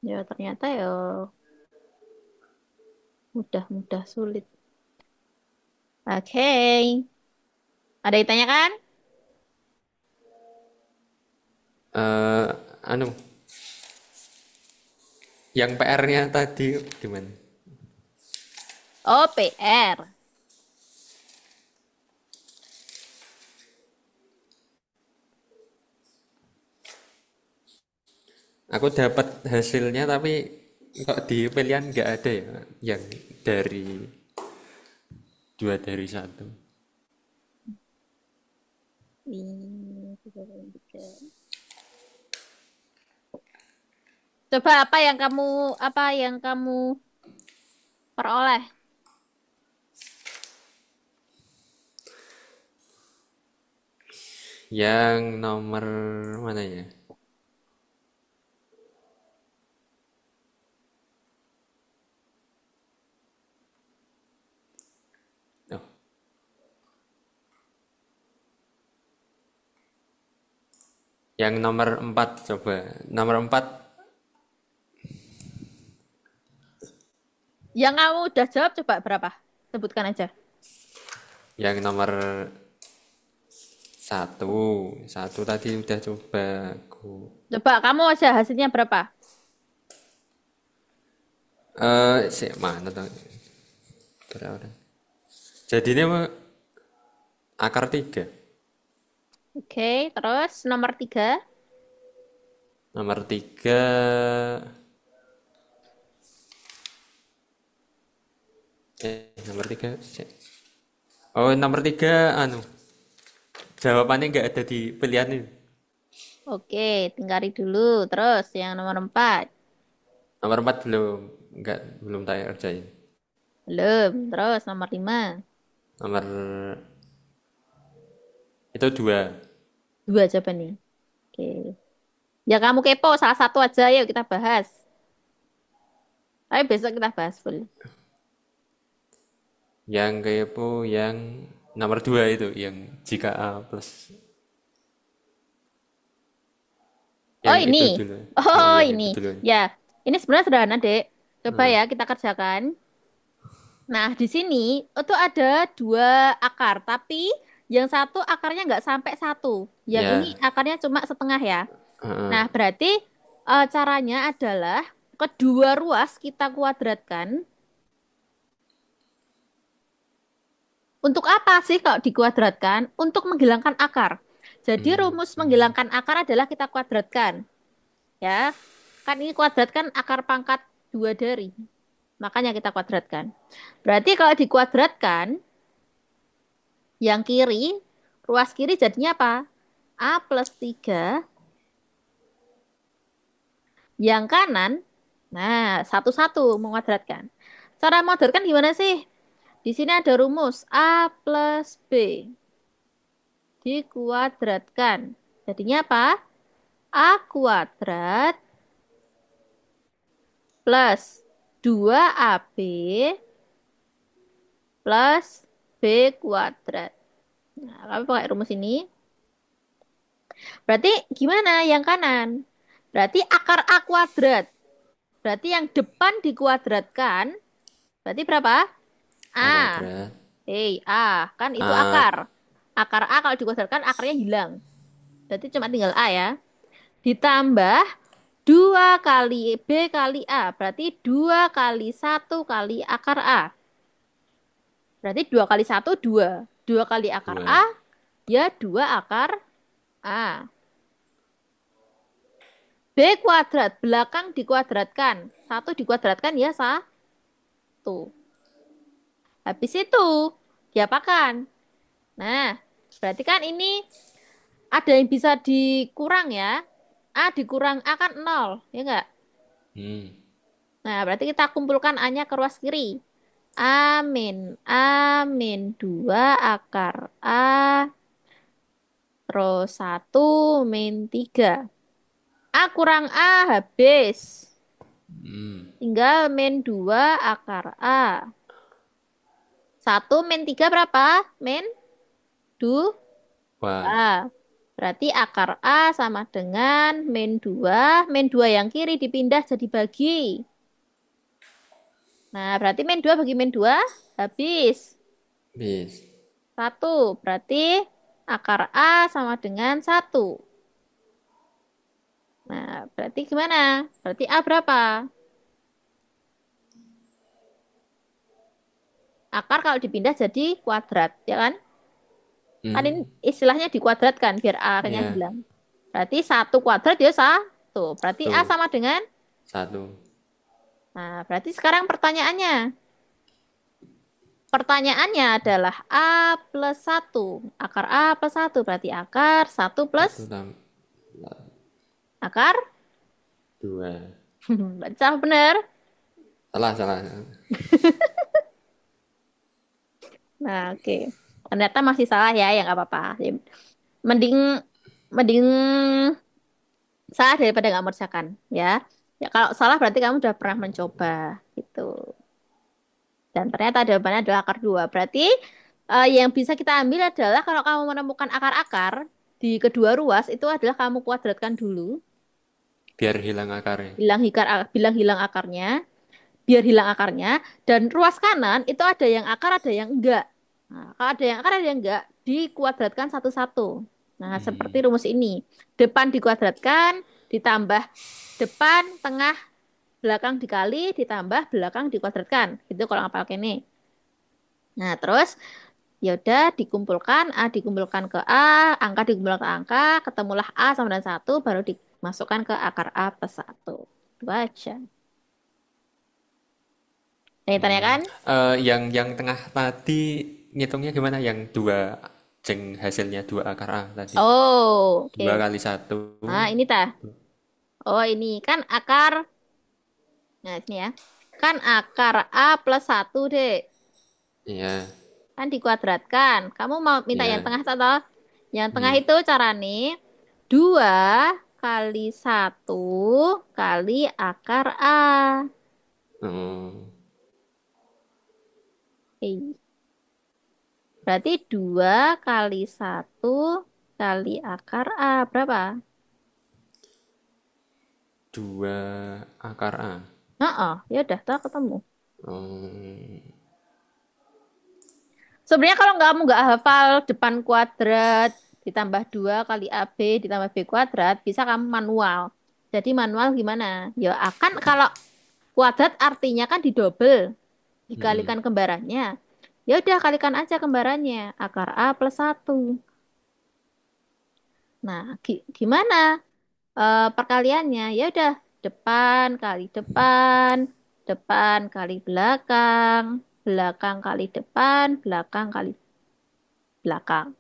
[SPEAKER 1] Ya, ternyata ya mudah-mudah sulit. Oke, ada yang tanya kan?
[SPEAKER 2] Eh, anu, yang PR-nya tadi gimana?
[SPEAKER 1] Oh, PR.
[SPEAKER 2] Aku dapat hasilnya tapi kok di pilihan nggak ada ya yang dari 2 dari 1.
[SPEAKER 1] Ini, tiga, tiga. Coba apa yang kamu peroleh?
[SPEAKER 2] Yang nomor mana ya? Oh, yang nomor 4 coba. Nomor 4
[SPEAKER 1] Yang kamu udah jawab coba berapa? Sebutkan aja.
[SPEAKER 2] Yang nomor satu, satu tadi udah coba aku.
[SPEAKER 1] Coba kamu aja hasilnya berapa?
[SPEAKER 2] Mana tuh? Berapa? Jadi ini mah akar tiga.
[SPEAKER 1] Oke, terus nomor 3.
[SPEAKER 2] Nomor tiga, nomor tiga. Oh, nomor tiga, anu. Jawabannya nggak ada di pilihan ini.
[SPEAKER 1] Oke, tinggali dulu. Terus yang nomor 4.
[SPEAKER 2] Nomor empat belum tak kerjain.
[SPEAKER 1] Belum. Terus nomor 5.
[SPEAKER 2] Nomor itu dua.
[SPEAKER 1] 2 coba nih. Oke. Ya kamu kepo, salah satu aja yuk kita bahas. Tapi besok kita bahas full.
[SPEAKER 2] Yang kepo yang nomor dua itu, yang jika A plus.
[SPEAKER 1] Oh
[SPEAKER 2] Yang itu
[SPEAKER 1] ini.
[SPEAKER 2] dulu.
[SPEAKER 1] Oh
[SPEAKER 2] Yang
[SPEAKER 1] ini.
[SPEAKER 2] itu dulu.
[SPEAKER 1] Ya, ini sebenarnya sederhana, Dek. Coba
[SPEAKER 2] Hmm.
[SPEAKER 1] ya kita kerjakan. Nah, di sini itu ada 2 akar, tapi yang satu akarnya nggak sampai 1. Yang ini
[SPEAKER 2] Ya.
[SPEAKER 1] akarnya cuma setengah ya.
[SPEAKER 2] Heeh.
[SPEAKER 1] Nah, berarti caranya adalah kedua ruas kita kuadratkan. Untuk apa sih kalau dikuadratkan? Untuk menghilangkan akar. Jadi rumus menghilangkan akar adalah kita kuadratkan. Ya, kan ini kuadrat kan akar pangkat 2 dari. Makanya kita kuadratkan. Berarti kalau dikuadratkan, yang kiri, ruas kiri jadinya apa? A plus 3. Yang kanan, nah satu-satu menguadratkan. Cara menguadratkan gimana sih? Di sini ada rumus A plus B dikuadratkan. Jadinya apa? A kuadrat plus 2AB plus B kuadrat. Nah, kami pakai rumus ini. Berarti gimana yang kanan? Berarti akar A kuadrat. Berarti yang depan dikuadratkan. Berarti berapa?
[SPEAKER 2] A
[SPEAKER 1] A.
[SPEAKER 2] kuadrat.
[SPEAKER 1] A. Kan itu
[SPEAKER 2] A.
[SPEAKER 1] akar. Akar A kalau dikuadratkan akarnya hilang. Berarti cuma tinggal A ya. Ditambah 2 kali B kali A. Berarti 2 kali 1 kali akar A. Berarti 2 kali 1, 2. 2 kali akar
[SPEAKER 2] Dua.
[SPEAKER 1] A, ya 2 akar A. B kuadrat, belakang dikuadratkan. 1 dikuadratkan ya 1. Habis itu, diapakan? Nah, berarti kan ini ada yang bisa dikurang ya. A dikurang A kan 0, ya enggak?
[SPEAKER 2] Hmm.
[SPEAKER 1] Nah, berarti kita kumpulkan A-nya ke ruas kiri. A min 2 akar A, terus 1 min 3. A kurang A habis. Tinggal min 2 akar A. 1 min 3 berapa? Min 2.
[SPEAKER 2] Wah.
[SPEAKER 1] Berarti akar A sama dengan min 2. Min 2 yang kiri dipindah jadi bagi. Nah, berarti min 2 bagi min 2 habis.
[SPEAKER 2] Bis.
[SPEAKER 1] 1. Berarti akar A sama dengan 1. Nah, berarti gimana? Berarti A berapa? Akar kalau dipindah jadi kuadrat, ya kan? Kan ini istilahnya dikuadratkan biar A-nya
[SPEAKER 2] Ya.
[SPEAKER 1] hilang. Berarti 1 kuadrat ya 1. Berarti A
[SPEAKER 2] Tuh.
[SPEAKER 1] sama dengan.
[SPEAKER 2] Satu.
[SPEAKER 1] Nah, berarti sekarang pertanyaannya. Pertanyaannya adalah A plus 1. Akar A plus 1. Berarti akar 1
[SPEAKER 2] Satu
[SPEAKER 1] plus
[SPEAKER 2] tambah
[SPEAKER 1] akar.
[SPEAKER 2] dua.
[SPEAKER 1] Baca benar.
[SPEAKER 2] Salah, salah.
[SPEAKER 1] Nah, oke. Ternyata masih salah ya, ya nggak apa-apa. Ya, Mending mending salah daripada nggak mengerjakan, ya. Ya kalau salah berarti kamu udah pernah mencoba gitu. Dan ternyata jawabannya adalah akar 2. Berarti yang bisa kita ambil adalah kalau kamu menemukan akar-akar di kedua ruas itu adalah kamu kuadratkan dulu,
[SPEAKER 2] Biar hilang akarnya.
[SPEAKER 1] bilang hilang akarnya, biar hilang akarnya. Dan ruas kanan itu ada yang akar, ada yang enggak. Nah, kalau ada yang kan ada yang enggak dikuadratkan satu-satu. Nah, seperti
[SPEAKER 2] Hmm.
[SPEAKER 1] rumus ini. Depan dikuadratkan, ditambah depan, tengah, belakang dikali, ditambah belakang dikuadratkan. Itu kalau ngapal ini. Nah, terus ya udah dikumpulkan, A dikumpulkan ke A, angka dikumpulkan ke angka, ketemulah A sama dengan satu, baru dimasukkan ke akar A plus satu. Itu aja. Yang
[SPEAKER 2] Hmm.
[SPEAKER 1] ditanyakan?
[SPEAKER 2] Yang tengah tadi ngitungnya gimana? Yang dua ceng hasilnya dua akar A tadi.
[SPEAKER 1] Oh,
[SPEAKER 2] Dua
[SPEAKER 1] oke.
[SPEAKER 2] kali satu.
[SPEAKER 1] Nah, ini tah. Oh, ini kan akar. Nah, sini ya. Kan akar A plus satu, Dek.
[SPEAKER 2] Iya,
[SPEAKER 1] Kan dikuadratkan. Kamu mau minta yang
[SPEAKER 2] iya.
[SPEAKER 1] tengah atau? Yang tengah
[SPEAKER 2] Hmm.
[SPEAKER 1] itu cara nih. 2 kali satu kali akar A.
[SPEAKER 2] Hmm.
[SPEAKER 1] Eh, Berarti 2 kali satu kali akar A. Berapa?
[SPEAKER 2] Dua akar A.
[SPEAKER 1] Oh, ya udah, tak ketemu.
[SPEAKER 2] Hmm.
[SPEAKER 1] Sebenarnya kalau nggak hafal depan kuadrat ditambah 2 kali AB ditambah B kuadrat, bisa kamu manual. Jadi manual gimana? Ya akan kalau kuadrat artinya kan didobel,
[SPEAKER 2] Hmm.
[SPEAKER 1] dikalikan kembarannya. Ya udah kalikan aja kembarannya. Akar A plus satu. Nah, gimana perkaliannya? Ya udah depan, depan kali belakang, belakang kali depan, belakang kali belakang.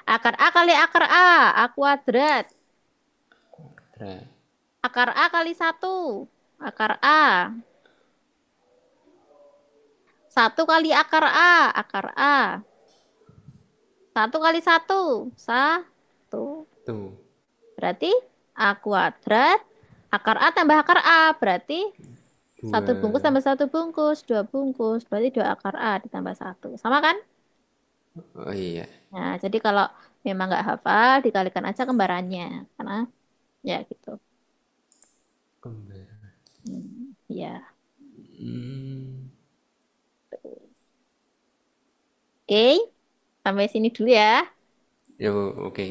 [SPEAKER 1] Akar A kali akar A, A kuadrat.
[SPEAKER 2] Berat.
[SPEAKER 1] Akar A kali satu, akar A. Satu kali akar A, akar A. Satu kali satu, satu.
[SPEAKER 2] Tuh.
[SPEAKER 1] Berarti A kuadrat, akar A tambah akar A. Berarti satu bungkus
[SPEAKER 2] Dua.
[SPEAKER 1] tambah satu bungkus, dua bungkus. Berarti dua akar A ditambah satu. Sama kan?
[SPEAKER 2] Oh iya.
[SPEAKER 1] Nah, jadi kalau memang nggak hafal, dikalikan aja kembarannya. Karena ya gitu.
[SPEAKER 2] Kembar.
[SPEAKER 1] Ya.
[SPEAKER 2] Hmm.
[SPEAKER 1] Oke, sampai sini dulu ya.
[SPEAKER 2] Yo, oke.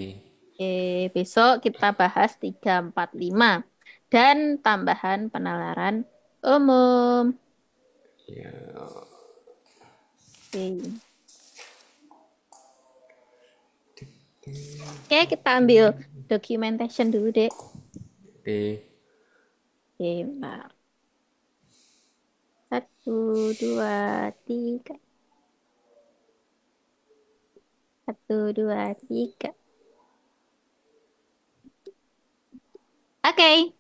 [SPEAKER 1] Oke, besok kita bahas 3, 4, 5 dan tambahan penalaran umum.
[SPEAKER 2] Ya,
[SPEAKER 1] Oke, Oke, kita ambil documentation dulu, Dek.
[SPEAKER 2] oke.
[SPEAKER 1] Oke, bentar. Satu, dua, tiga. Satu, dua, tiga. Oke,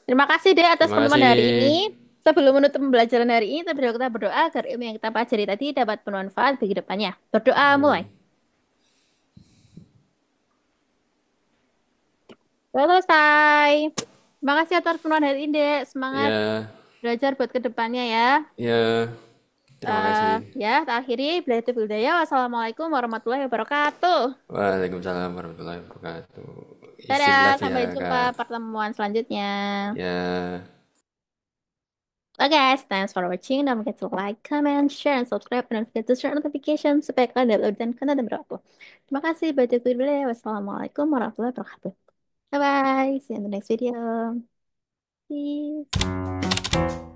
[SPEAKER 1] terima kasih, Dek, atas
[SPEAKER 2] Terima
[SPEAKER 1] penemuan
[SPEAKER 2] kasih.
[SPEAKER 1] hari ini. Sebelum menutup pembelajaran hari ini, kita berdoa agar ilmu yang kita pelajari tadi dapat bermanfaat bagi depannya. Berdoa mulai.
[SPEAKER 2] Amin.
[SPEAKER 1] Sudah selesai. Terima kasih atas penemuan hari ini, Dek. Semangat
[SPEAKER 2] Ya,
[SPEAKER 1] belajar buat kedepannya ya.
[SPEAKER 2] ya. Terima
[SPEAKER 1] Eh
[SPEAKER 2] kasih.
[SPEAKER 1] ya, tak akhiri. Bila itu Wassalamualaikum warahmatullahi wabarakatuh.
[SPEAKER 2] Waalaikumsalam warahmatullahi wabarakatuh.
[SPEAKER 1] Dadah,
[SPEAKER 2] Istirahat
[SPEAKER 1] sampai
[SPEAKER 2] ya,
[SPEAKER 1] jumpa
[SPEAKER 2] Kak.
[SPEAKER 1] pertemuan selanjutnya.
[SPEAKER 2] Ya.
[SPEAKER 1] Oke guys, thanks for watching. Don't forget to like, comment, share, and subscribe. And don't forget to share notification supaya kalian dapat update konten terbaru aku. Terima kasih. Wassalamualaikum warahmatullahi wabarakatuh. Bye-bye. See you in the next video. Peace.